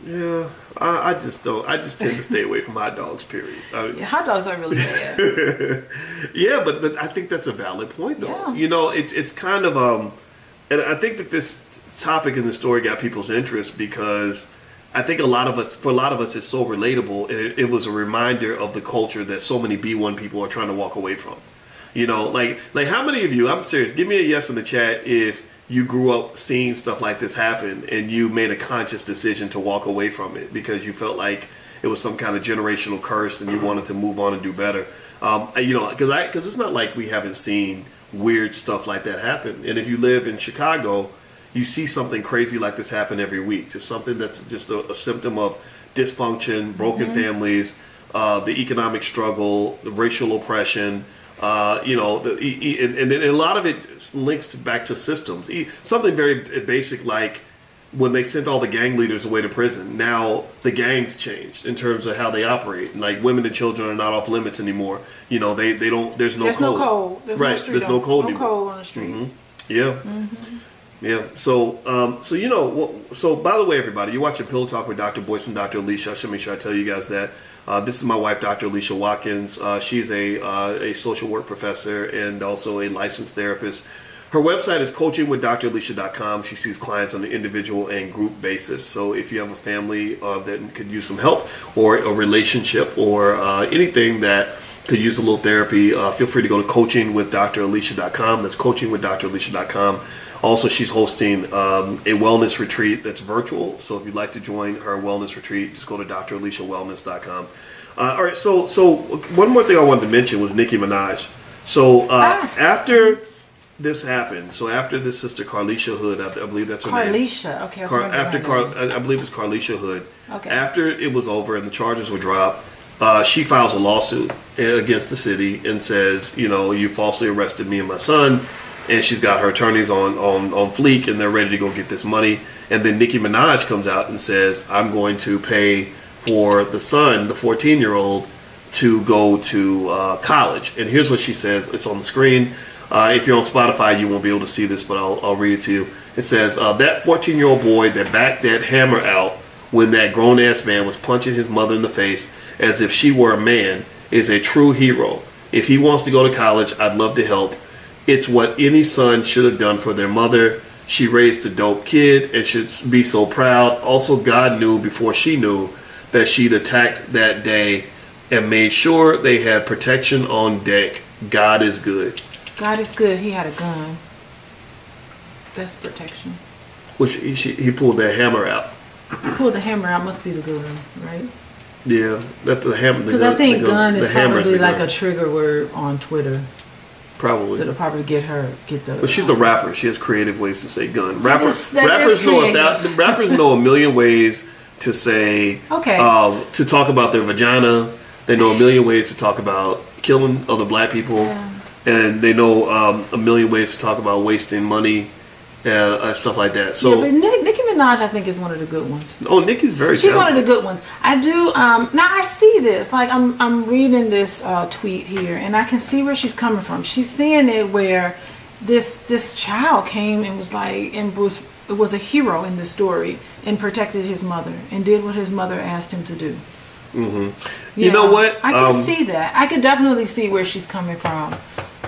Yeah, I just don't. I just tend to stay away from hot dogs. Period. Yeah, hot dogs are really bad. Yeah, but I think that's a valid point, though. Yeah. You know, it's kind of and I think that this topic in the story got people's interest because I think for a lot of us, it's so relatable, and it was a reminder of the culture that so many B1 people are trying to walk away from. You know, like how many of you? I'm serious. Give me a yes in the chat if you grew up seeing stuff like this happen and you made a conscious decision to walk away from it because you felt like it was some kind of generational curse and you wanted to move on and do better. You know, because it's not like we haven't seen weird stuff like that happen. And if you live in Chicago, you see something crazy like this happen every week. Just something that's just a symptom of dysfunction, broken families, the economic struggle, the racial oppression. You know, and a lot of it links back to systems. Something very basic like when they sent all the gang leaders away to prison. Now the gangs changed in terms of how they operate. Like women and children are not off limits anymore. You know, they don't. There's no code. There's right. No street there's no code no anymore. code on the street. Mm-hmm. Yeah. Yeah. So, you know, so by the way, everybody, you're watching Pillow Talk with Dr. Boyce and Dr. Alicia. I should make sure I tell you guys that. This is my wife, Dr. Alicia Watkins. She's a social work professor and also a licensed therapist. Her website is coachingwithdralicia.com. She sees clients on an individual and group basis. So if you have a family that could use some help or a relationship or anything that could use a little therapy, feel free to go to coachingwithdralicia.com. That's coachingwithdralicia.com. Also, she's hosting a wellness retreat that's virtual. So if you'd like to join her wellness retreat, just go to draliciawellness.com. All right, so one more thing I wanted to mention was Nicki Minaj. So after this happened, so after this sister Carlicia Hood, I believe that's her name. Carlicia, okay. I believe it's Carlicia Hood. Okay. After it was over and the charges were dropped, she files a lawsuit against the city and says, you know, you falsely arrested me and my son. And she's got her attorneys on fleek, and they're ready to go get this money. And then Nicki Minaj comes out and says, I'm going to pay for the son, the 14-year-old, to go to college. And here's what she says. It's on the screen. If you're on Spotify, you won't be able to see this, but I'll read it to you. It says, that 14-year-old boy that backed that hammer out when that grown-ass man was punching his mother in the face as if she were a man is a true hero. If he wants to go to college, I'd love to help. It's what any son should have done for their mother. She raised a dope kid and should be so proud. Also, God knew before she knew that she'd attacked that day and made sure they had protection on deck. God is good. God is good. He had a gun. That's protection. Which he pulled that hammer out. He pulled the hammer out. Must be the gun, right? Yeah, that's the hammer. Because I think gun is probably like gun. a trigger word on Twitter. Probably. That'll probably get the. But she's a rapper. She has creative ways to say gun. So Rappers creative. rappers know a million ways to say. Okay. To talk about their vagina. They know a million ways to talk about killing other black people, and they know a million ways to talk about wasting money, stuff like that. So, yeah, but Nicki Minaj, I think, is one of the good ones. Oh, Nicki's very. She's talented. one of the good ones. I do. Now I see this. Like I'm reading this tweet here, and I can see where she's coming from. She's seeing it where this child came and was like, and was a hero in the story and protected his mother and did what his mother asked him to do. Mm-hmm. You know what? I can see that. I could definitely see where she's coming from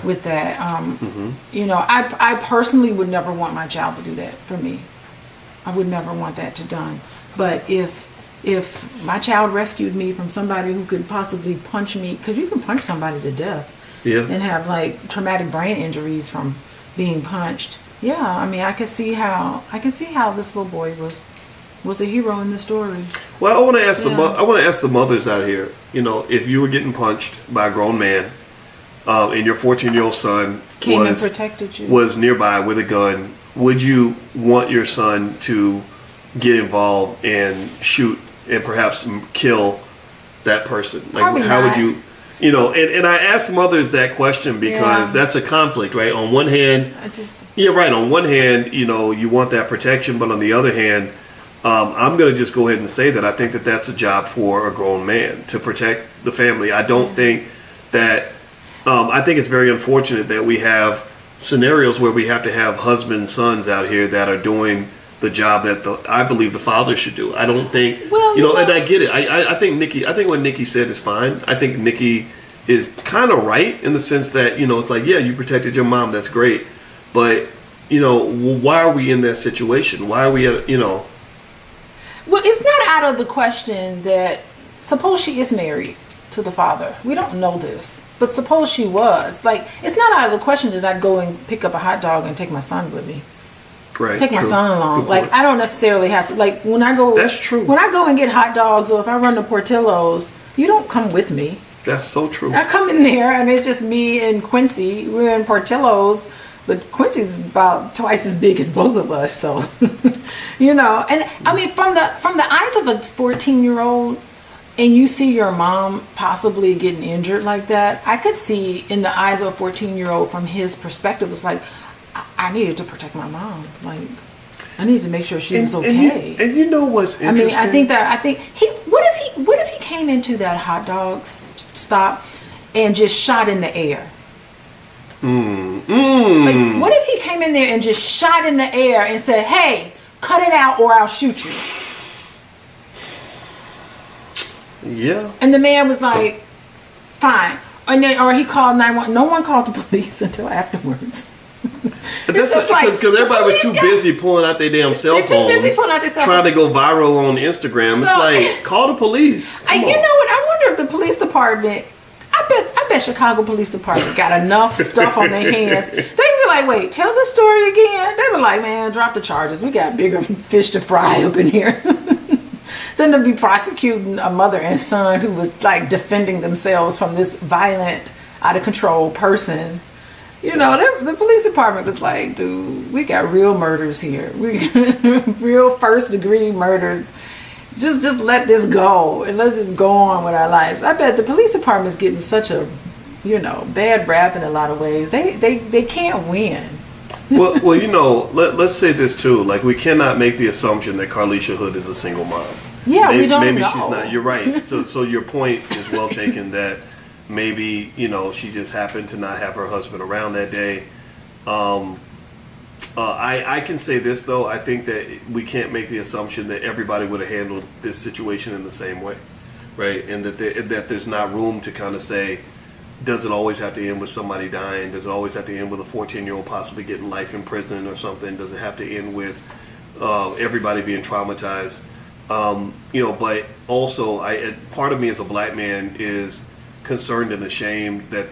with that. You know, I personally would never want my child to do that for me. I would never want that to done. But if my child rescued me from somebody who could possibly punch me, because you can punch somebody to death, and have like traumatic brain injuries from being punched. Yeah, I mean, I can see how this little boy was a hero in the story. Well, I want to ask the mothers out here. You know, if you were getting punched by a grown man, and your 14-year-old son Came and protected you. was nearby with a gun, would you want your son to get involved and shoot and perhaps kill that person? Like, Probably how not. would you? You know, and I ask mothers that question because that's a conflict, right? On one hand, on one hand, you know, you want that protection, but on the other hand, I'm going to just go ahead and say that I think that that's a job for a grown man to protect the family. I don't think that. I think it's very unfortunate that we have scenarios where we have to have husbands, sons out here that are doing the job that I believe the father should do. I don't think, and I get it. I think what Nicki said is fine. I think Nicki is kind of right in the sense that, you know, it's like, yeah, you protected your mom. That's great. But, you know, why are we in that situation? Why are we, you know? Well, it's not out of the question that, suppose she is married to the father. We don't know this. But suppose she was. Like, it's not out of the question that I'd go and pick up a hot dog and take my son with me. Right. Take my son along. Like, I don't necessarily have to. Like, when I go. That's true. When I go and get hot dogs, or if I run to Portillo's, you don't come with me. That's so true. I come in there and it's just me and Quincy. We're in Portillo's, but Quincy's about twice as big as both of us. So, you know. And I mean, from the eyes of a 14-year-old. And you see your mom possibly getting injured like that, I could see in the eyes of a 14-year-old from his perspective, it's like, I needed to protect my mom. Like, I needed to make sure she was okay. And you know what's interesting? I mean, I think what if he came into that hot dog stop and just shot in the air? Like, what if he came in there and just shot in the air and said, "Hey, cut it out or I'll shoot you"? Yeah. And the man was like, fine. And then, or he called 911. No one called the police until afterwards. That's because everybody was too busy pulling out their damn cell phones. Too busy pulling out their cell trying phones. to go viral on Instagram. So, it's like, call the police. You know what? I wonder if the police department, I bet Chicago Police Department got enough stuff on their hands. They'd be like, wait, tell the story again. They were like, man, drop the charges. We got bigger fish to fry up in here. Then to be prosecuting a mother and son who was like defending themselves from this violent, out of control person. You know, the police department was like, dude, we got real murders here. We real first degree murders. Just let this go and let's just go on with our lives. I bet the police department's getting such a, you know, bad rap in a lot of ways. They can't win. well, you know, let's say this too. Like, we cannot make the assumption that Carlisha Hood is a single mom. Yeah, we don't maybe know. she's not. You're right. So your point is well taken that maybe, she just happened to not have her husband around that day. I can say this, though. I think that we can't make the assumption that everybody would have handled this situation in the same way, right? And that there's not room to kind of say, does it always have to end with somebody dying? Does it always have to end with a 14-year-old possibly getting life in prison or something? Does it have to end with everybody being traumatized? But also, part of me as a black man is concerned and ashamed that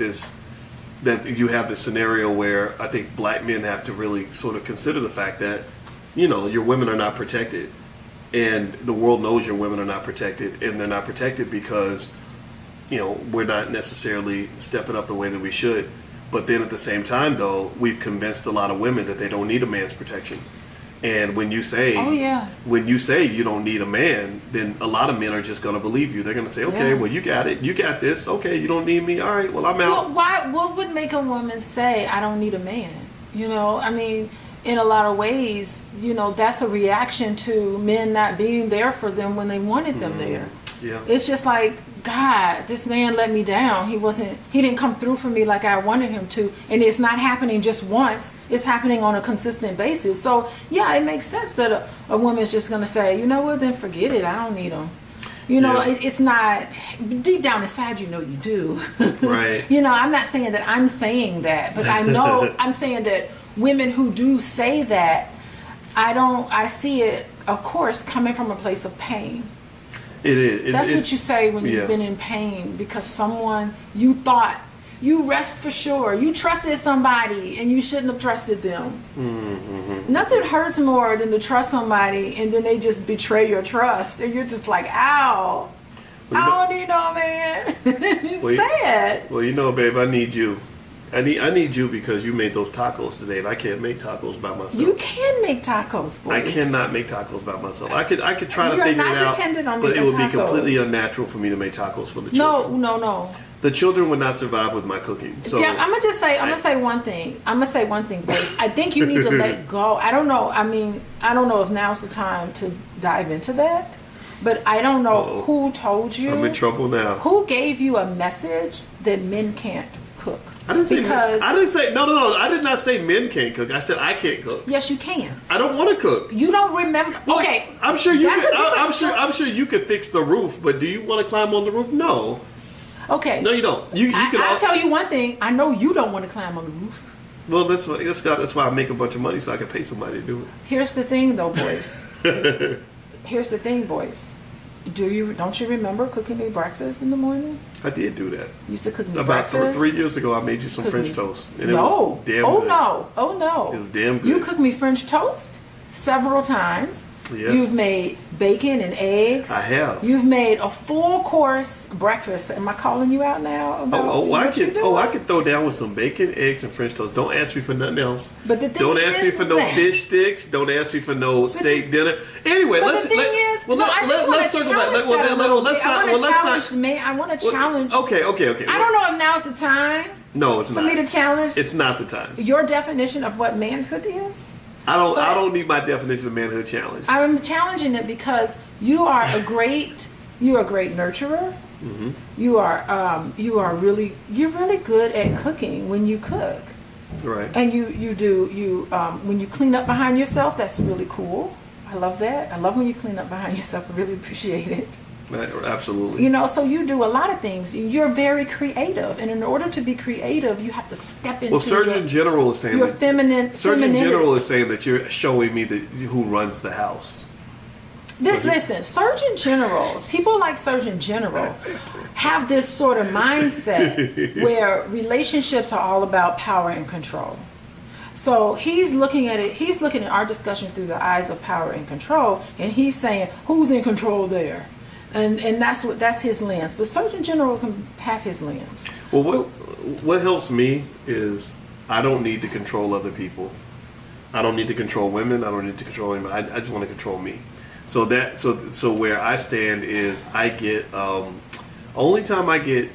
you have this scenario where I think black men have to really sort of consider the fact that, your women are not protected, and the world knows your women are not protected, and they're not protected because, we're not necessarily stepping up the way that we should. But then at the same time, though, we've convinced a lot of women that they don't need a man's protection. And when you say, you don't need a man, then a lot of men are just going to believe you. They're going to say, okay, well, you got it. You got this. Okay, you don't need me. All right, well, I'm out. Well, what would make a woman say, I don't need a man? I mean, in a lot of ways, that's a reaction to men not being there for them when they wanted them there. Yeah. It's just like, God, this man let me down. He didn't come through for me like I wanted him to. And it's not happening just once. It's happening on a consistent basis. So, yeah, it makes sense that a woman's just going to say, you know what, then forget it. I don't need him. It's not, deep down inside, you do. Right. I'm not saying that I'm saying that, but I know I'm saying that women who do say that, I see it, of course, coming from a place of pain. It is. That's what you say when you've been in pain because someone you thought you rest for sure. You trusted somebody and you shouldn't have trusted them. Mm-hmm. Nothing hurts more than to trust somebody and then they just betray your trust and you're just like, ow. I don't need no man. It's sad. Well, babe, I need you. I need you because you made those tacos today, and I can't make tacos by myself. You can make tacos, Boyce. I cannot make tacos by myself. I could try to You're figure not it out, dependent on but me it would for be tacos. completely unnatural for me to make tacos for the children. No. The children would not survive with my cooking. So yeah, I'm gonna say one thing, Boyce. I think you need to let go. I don't know. I mean, I don't know if now's the time to dive into that, but I don't know who told you. I'm in trouble now. Who gave you a message that men can't cook? I didn't say no. I did not say men can't cook. I said I can't cook. Yes, you can. I don't want to cook. You don't remember? Okay, I'm sure you. I'm sure you could fix the roof, but do you want to climb on the roof? No. Okay. No, you don't. I'll tell you one thing. I know you don't want to climb on the roof. Well, that's why I make a bunch of money so I can pay somebody to do it. Here's the thing, though, Boyce. Don't you remember cooking me breakfast in the morning? I did do that. You used to cook me breakfast? About 3 years ago, I made you some French toast. And it was damn good. Oh, no. It was damn good. You cooked me French toast several times. Yes. You've made bacon and eggs. I have. You've made a full course breakfast. Am I calling you out now? I can throw down with some bacon, eggs, and French toast. Don't ask me for nothing else. But the thing don't ask me for no fish sticks. Don't ask me for no steak dinner. Anyway, let's circle back. I want to challenge. Okay. I don't know if now's the time. No, it's not. For me to challenge. It's not the time. Your definition of what manhood is. I don't need my definition of manhood challenged. I'm challenging it because you're a great nurturer. Mm-hmm. You're really good at cooking when you cook. Right. And when you clean up behind yourself, that's really cool. I love that. I love when you clean up behind yourself. I really appreciate it. Absolutely. So you do a lot of things. You're very creative, and in order to be creative, you have to step into. Well, Surgeon General is saying your feminine. Surgeon General is saying that you're showing me who runs the house. Listen, Surgeon General. People like Surgeon General have this sort of mindset where relationships are all about power and control. So he's looking at it. He's looking at our discussion through the eyes of power and control, and he's saying, "Who's in control there?" And that's his lens. But Surgeon General can have his lens. Well, what helps me is I don't need to control other people. I don't need to control women. I don't need to control anybody. I just want to control me. So where I stand is I get only time I get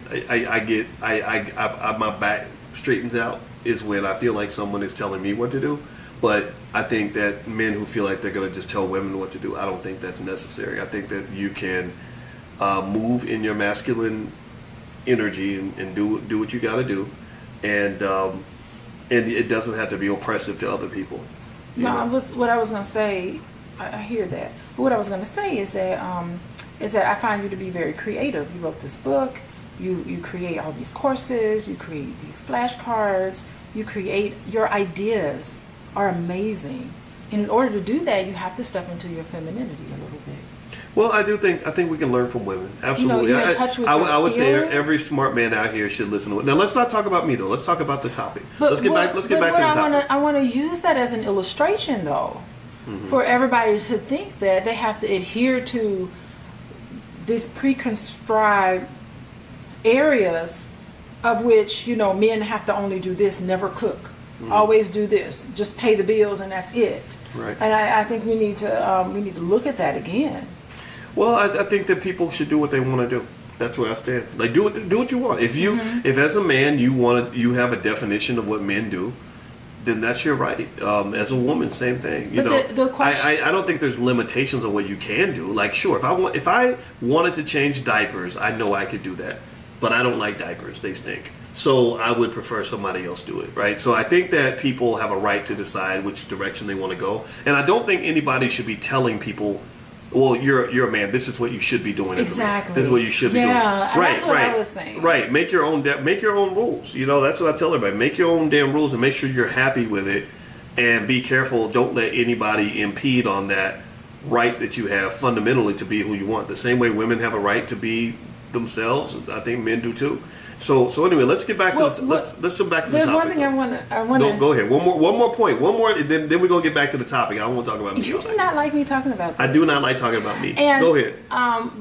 my back straightens out is when I feel like someone is telling me what to do. But I think that men who feel like they're going to just tell women what to do, I don't think that's necessary. I think that you can move in your masculine energy and do what you got to do, and it doesn't have to be oppressive to other people. No, what I was going to say. I hear that, but what I was going to say is that I find you to be very creative. You wrote this book. You create all these courses. You create these flashcards. You create your ideas are amazing. And in order to do that, you have to step into your femininity a little bit. Well, I think we can learn from women. Absolutely. You're in touch with I would say feelings. every smart man out here should listen to it. Now, let's not talk about me though. Let's talk about the topic. Let's get back to the topic. I want to use that as an illustration though, for everybody to think that they have to adhere to these preconstructed areas of which, men have to only do this, never cook. Always do this, just pay the bills, and that's it. Right. And I think we need to look at that again. Well, I think that people should do what they want to do. That's where I stand. Like do what you want. If as a man you have a definition of what men do, then that's your right. As a woman, same thing. The question, I don't think there's limitations on what you can do. Like, sure, if I wanted to change diapers, I know I could do that. But I don't like diapers; they stink. So I would prefer somebody else do it, right? So I think that people have a right to decide which direction they want to go, and I don't think anybody should be telling people, "Well, you're a man. This is what you should be doing." Exactly. This is what you should be doing. Yeah, right, that's what right, I was saying. Right. Make your own rules. That's what I tell everybody. Make your own damn rules and make sure you're happy with it, and be careful. Don't let anybody impede on that right that you have fundamentally to be who you want. The same way women have a right to be themselves, I think men do too. So anyway, let's get back to let's jump back to the topic. There's one thing I want to go ahead. One more point. Then we're gonna get back to the topic. I don't want to talk about me. You do not like me talking about this. I do not like talking about me. And, go ahead.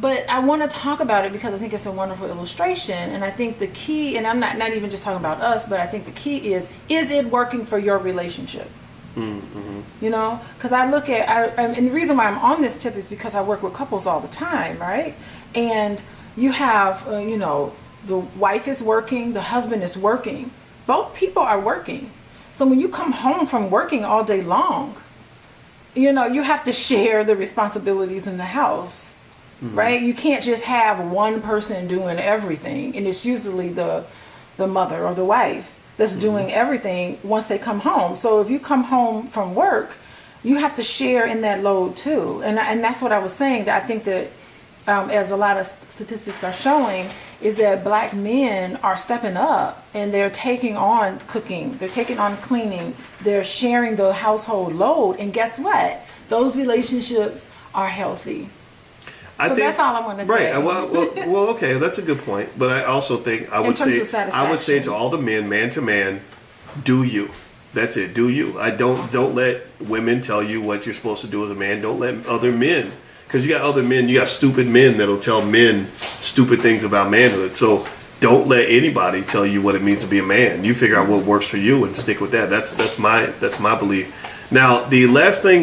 But I want to talk about it because I think it's a wonderful illustration, and I think the key, and I'm not even just talking about us, but I think the key is it working for your relationship? Because I look at, and the reason why I'm on this tip is because I work with couples all the time, right? And you have, the wife is working, the husband is working. Both people are working. So when you come home from working all day long, you have to share the responsibilities in the house, right? You can't just have one person doing everything. And it's usually the mother or the wife that's doing everything once they come home. So if you come home from work, you have to share in that load too. And that's what I was saying, that I think that as a lot of statistics are showing, is that black men are stepping up and they're taking on cooking, they're taking on cleaning, they're sharing the household load. And guess what? Those relationships are healthy. That's all I want to say. Right. Well, okay, that's a good point. But I also think I would say to all the men, man to man, do you. That's it. Do you. Don't let women tell you what you're supposed to do as a man. Don't let other men, because you got other men, you got stupid men that'll tell men stupid things about manhood. So don't let anybody tell you what it means to be a man. You figure out what works for you and stick with that. That's my belief. Now, the last thing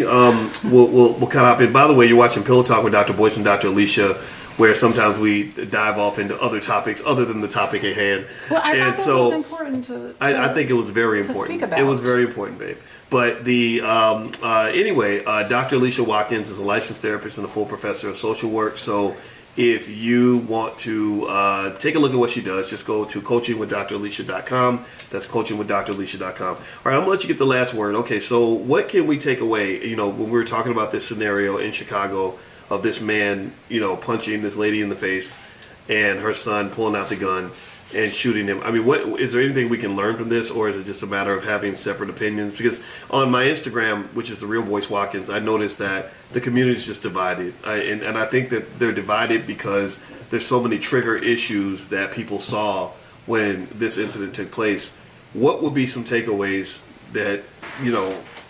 we'll cut off. And by the way, you're watching Pillow Talk with Dr. Boyce and Dr. Alicia, where sometimes we dive off into other topics other than the topic at hand. Well, I thought that was important to I think it was very important. Speak about. It was very important, babe. But anyway, Dr. Alicia Watkins is a licensed therapist and a full professor of social work. So if you want to take a look at what she does, just go to coachingwithdralicia.com. That's coachingwithdralicia.com. All right, I'm going to let you get the last word. Okay, so what can we take away? When we were talking about this scenario in Chicago of this man, punching this lady in the face and her son pulling out the gun and shooting him. I mean, what is there anything we can learn from this, or is it just a matter of having separate opinions? Because on my Instagram, which is the real Boyce Watkins, I noticed that the community is just divided, and I think that they're divided because there's so many trigger issues that people saw when this incident took place. What would be some takeaways that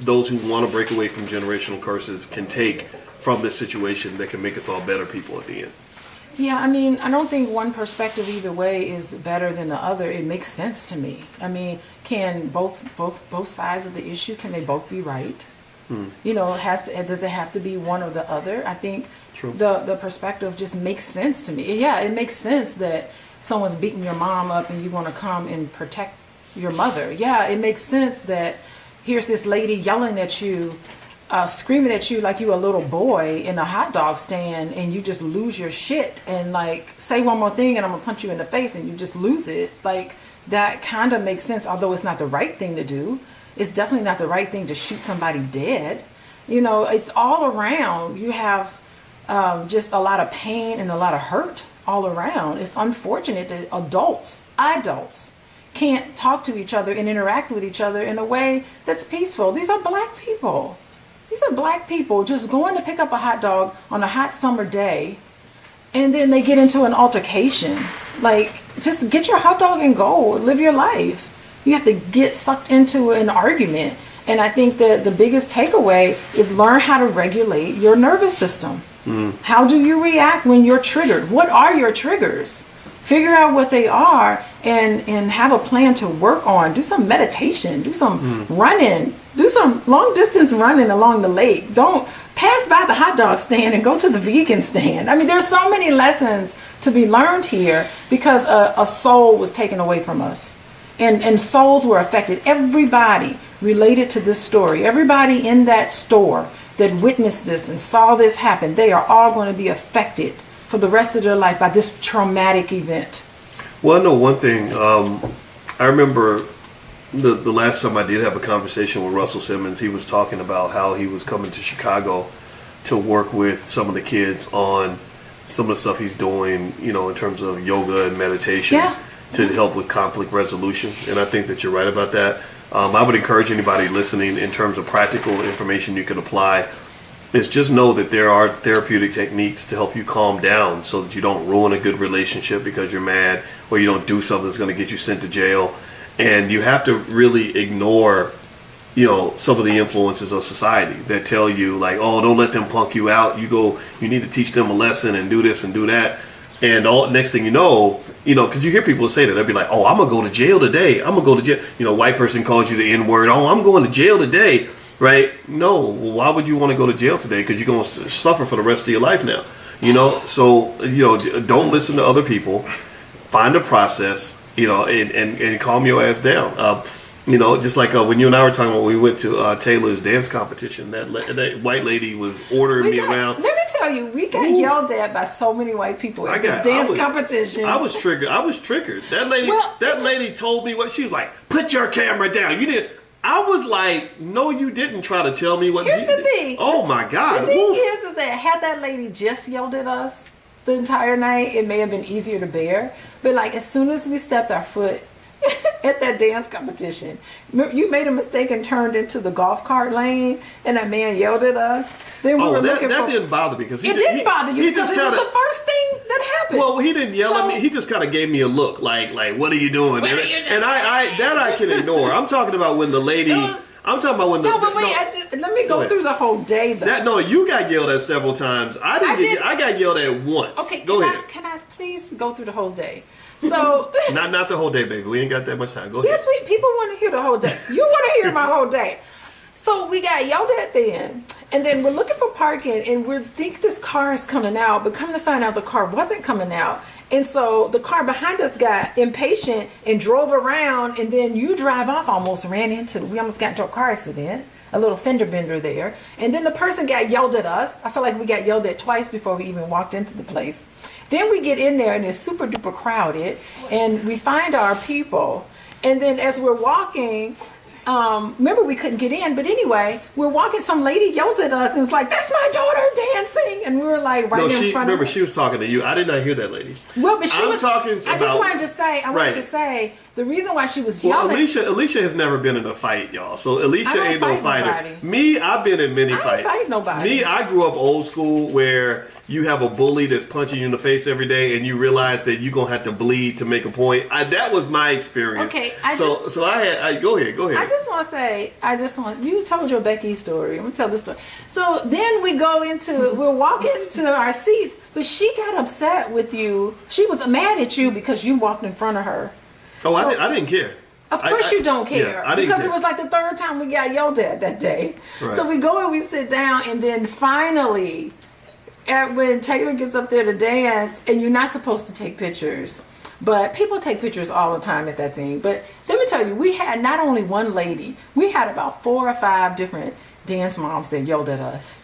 those who want to break away from generational curses can take from this situation that can make us all better people at the end? Yeah, I mean, I don't think one perspective either way is better than the other. It makes sense to me. I mean, can both sides of the issue, can they both be right? Does it have to be one or the other? I think True. the perspective just makes sense to me. Yeah, it makes sense that someone's beating your mom up and you want to come and protect your mother. Yeah, it makes sense that here's this lady yelling at you, screaming at you like you a little boy in a hot dog stand, and you just lose your shit and like say one more thing and I'm gonna punch you in the face and you just lose it. Like that kind of makes sense, although it's not the right thing to do. It's definitely not the right thing to shoot somebody dead. You know, it's all around. You have just a lot of pain and a lot of hurt all around. It's unfortunate that adults can't talk to each other and interact with each other in a way that's peaceful. These are black people. These are black people just going to pick up a hot dog on a hot summer day, and then they get into an altercation. Like, just get your hot dog and go, live your life. You have to get sucked into an argument. And I think that the biggest takeaway is learn how to regulate your nervous system. How do you react when you're triggered? What are your triggers? Figure out what they are and have a plan to work on. Do some meditation, do some running, do some long distance running along the lake. Don't pass by the hot dog stand and go to the vegan stand. I mean, there's so many lessons to be learned here because a soul was taken away from us. And souls were affected. Everybody related to this story, everybody in that store that witnessed this and saw this happen, they are all going to be affected for the rest of their life by this traumatic event. Well, I know one thing. I remember the last time I did have a conversation with Russell Simmons, he was talking about how he was coming to Chicago to work with some of the kids on some of the stuff he's doing, you know, in terms of yoga and meditation to help with conflict resolution. And I think that you're right about that. I would encourage anybody listening in terms of practical information you can apply is just know that there are therapeutic techniques to help you calm down so that you don't ruin a good relationship because you're mad, or you don't do something that's going to get you sent to jail. And you have to really ignore, you know, some of the influences of society that tell you like, oh, don't let them punk you out. You need to teach them a lesson and do this and do that. And next thing you know, because you hear people say that, they'll be like, oh, I'm going to go to jail today. I'm going to go to jail. You know, white person calls you the N-word. Oh, I'm going to jail today. Right? No. Well, why would you want to go to jail today? Because you're going to suffer for the rest of your life now. You know, so, don't listen to other people. Find a process, and calm your ass down. Just like when you and I were talking about when we went to Taylor's dance competition, that white lady was ordering me around. Let me tell you, we got yelled at by so many white people at this dance competition. I was triggered. That lady told me what she was like. Put your camera down. You didn't. I was like, no, you didn't try to tell me what. Here's the thing. Oh my God. The thing is that had that lady just yelled at us the entire night, it may have been easier to bear. But like as soon as we stepped our foot at that dance competition, you made a mistake and turned into the golf cart lane, and that man yelled at us. Then we were looking that didn't bother me because it didn't bother you because it was the first thing that happened. Well, he didn't yell at me. He just kind of gave me a look, like what are you doing? And I can ignore. I'm talking about when the lady. I'm talking about when the. No, but wait. Let me go through the whole day though. You got yelled at several times. I got yelled at once. Okay, go ahead. Can I please go through the whole day? So not the whole day, baby. We ain't got that much time. Go ahead. Yes, people want to hear the whole day. You want to hear my whole day. So we got yelled at then, and then we're looking for parking, and we think this car is coming out, but come to find out the car wasn't coming out. And so the car behind us got impatient and drove around, and then you drive off, we almost got into a car accident, a little fender bender there. And then the person got yelled at us. I feel like we got yelled at twice before we even walked into the place. Then we get in there and it's super duper crowded, and we find our people. And then as we're walking, remember we couldn't get in, but anyway, we're walking, some lady yells at us and it's like, that's my daughter dancing, and we were like in front of her. Remember, she was talking to you. I did not hear that lady. Well, but I just wanted to say the reason why she was yelling. Alicia has never been in a fight, y'all. So Alicia ain't no fighter. Nobody. Me, I've been in many fights. I don't fight nobody. Me, I grew up old school where you have a bully that's punching you in the face every day, and you realize that you're gonna have to bleed to make a point. That was my experience. Okay, go ahead. I just want to say, you told your Becky story. I'm gonna tell this story. So then we're walking to our seats, but she got upset with you. She was mad at you because you walked in front of her. Oh, so, I didn't care. Of course you don't care. Yeah, because it was like the third time we got yelled at that day. Right. So we go and we sit down, and then finally, when Taylor gets up there to dance, and you're not supposed to take pictures, But people take pictures all the time at that thing. But let me tell you, we had not only one lady, we had about 4 or 5 different dance moms that yelled at us.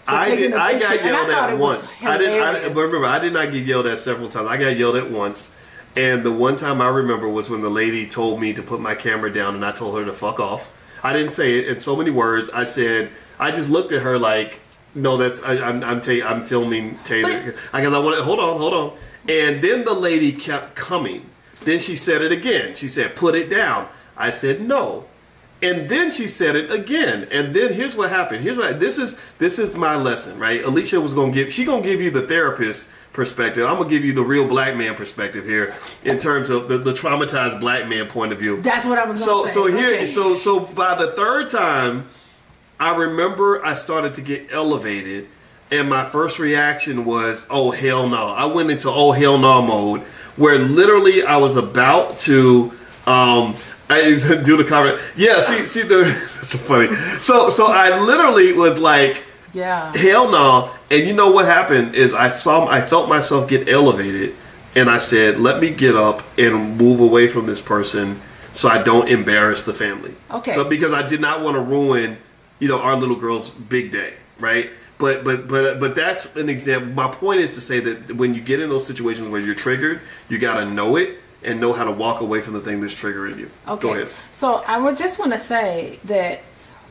I got yelled at once. I remember, I did not get yelled at several times. I got yelled at once. And the one time I remember was when the lady told me to put my camera down, and I told her to fuck off. I didn't say it in so many words. I just looked at her like, no, I'm filming Taylor. I want to, hold on. And then the lady kept coming. Then she said it again. She said, put it down. I said, no. And then she said it again. And then here's what happened. This is my lesson, right? Alicia was gonna give you the therapist perspective. I'm gonna give you the real black man perspective here in terms of the traumatized black man point of view. That's what I was gonna say. So by the third time, I remember I started to get elevated, and my first reaction was, oh hell no. I went into oh hell no mode, where literally I was about to I do the comment. Yeah, see, that's so funny. So I literally was like, yeah, hell no. And you know what happened is I felt myself get elevated, and I said, let me get up and move away from this person so I don't embarrass the family. Okay. So because I did not want to ruin, our little girl's big day, right? But that's an example. My point is to say that when you get in those situations where you're triggered, you got to know it and know how to walk away from the thing that's triggering you. Okay. Go ahead. So I would just want to say that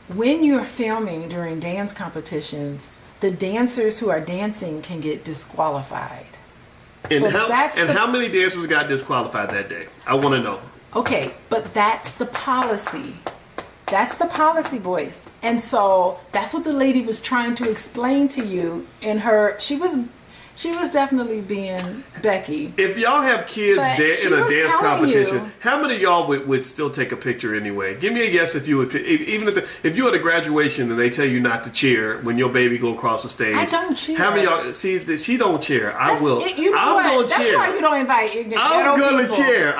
when you're filming during dance competitions, the dancers who are dancing can get disqualified. And how many dancers got disqualified that day? I want to know. Okay, but that's the policy. That's the policy, Boyce. And so that's what the lady was trying to explain to you in her. She was definitely being Becky. If y'all have kids in a dance competition, how many of y'all would still take a picture anyway? Give me a guess if you would, even if you at a graduation and they tell you not to cheer when your baby go across the stage. I don't cheer. How many of y'all see? She don't cheer. I will. I'm going to cheer. That's why you don't invite. I'm going to cheer.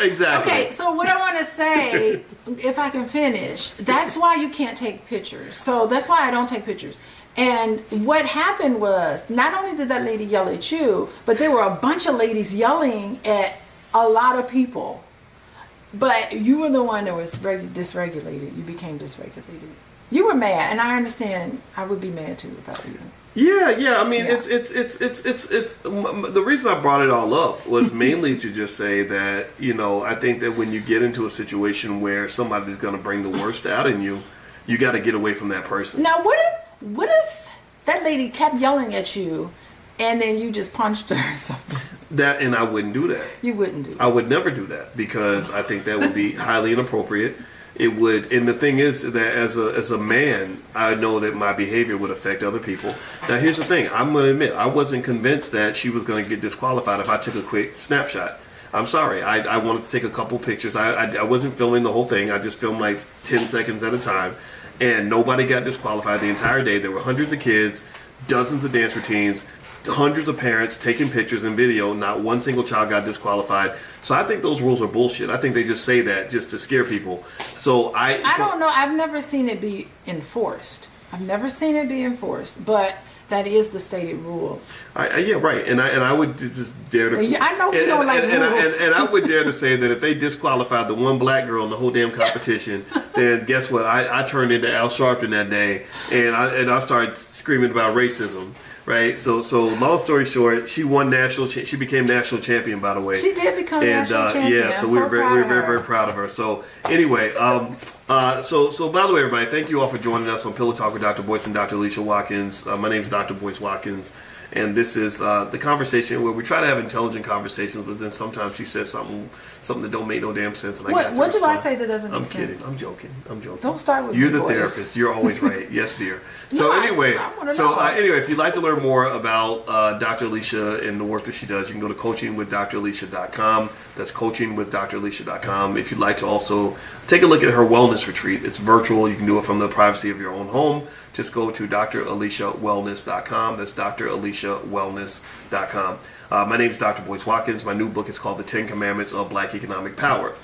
Exactly. Okay, so what I want to say, if I can finish, that's why you can't take pictures. So that's why I don't take pictures. And what happened was, not only did that lady yell at you, but there were a bunch of ladies yelling at a lot of people. But you were the one that was dysregulated. You became dysregulated. You were mad, and I understand. I would be mad too if I were you. Yeah. I mean, it's the reason I brought it all up was mainly to just say that, I think that when you get into a situation where somebody's going to bring the worst out in you, you got to get away from that person. Now, what if that lady kept yelling at you and then you just punched her or something? And I wouldn't do that. You wouldn't do that. I would never do that because I think that would be highly inappropriate. It would, and the thing is that as a man, I know that my behavior would affect other people. Now, here's the thing. I'm going to admit, I wasn't convinced that she was going to get disqualified if I took a quick snapshot. I'm sorry. I wanted to take a couple pictures. I wasn't filming the whole thing. I just filmed like 10 seconds at a time. And nobody got disqualified the entire day. There were hundreds of kids, dozens of dance routines, hundreds of parents taking pictures and video. Not one single child got disqualified. So I think those rules are bullshit. I think they just say that just to scare people. So I don't know. I've never seen it be enforced. But that is the stated rule. Yeah, right. And I would just dare to. I know you don't like rules. And I would dare to say that if they disqualified the one black girl in the whole damn competition, then guess what? I turned into Al Sharpton that day, and I started screaming about racism. Right, so long story short, she won she became national champion. By the way, she did become national champion. Yeah, so we were very proud of her. So anyway, so by the way, everybody, thank you all for joining us on Pillow Talk with Dr. Boyce and Dr. Alicia Watkins. My name is Dr. Boyce Watkins, and this is the conversation where we try to have intelligent conversations, but then sometimes she says something that don't make no damn sense. And what do I say that doesn't make sense? I'm kidding. I'm joking. Don't start with You're me, the Boyce. Therapist. You're always right. Yes, dear. So No, anyway, I wanna know. Anyway, if you'd like to learn more about Dr. Alicia and the work that she does, you can go to coachingwithdralicia.com. That's coachingwithdralicia.com. If you'd like to also take a look at her wellness retreat, it's virtual. You can do it from the privacy of your own home. Just go to draliciawellness.com. That's draliciawellness.com. boycebook.com. My name is Dr. Boyce Watkins. My new book is called The 10 Commandments of Black Economic Power.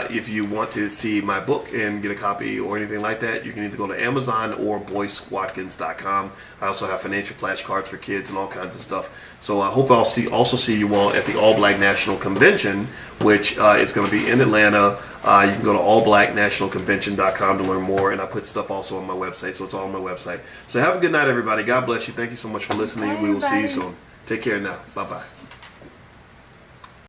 If you want to see my book and get a copy or anything like that, you can either go to Amazon or BoyceWatkins.com. I also have financial flashcards for kids and all kinds of stuff. So I hope I'll also see you all at the All Black National Convention, which it's going to be in Atlanta. You can go to allblacknationalconvention.com to learn more, and I put stuff also on my website, so it's all on my website. So have a good night, everybody. God bless you. Thank you so much for listening. Bye, We will see you everybody. soon. Take care now. Bye-bye.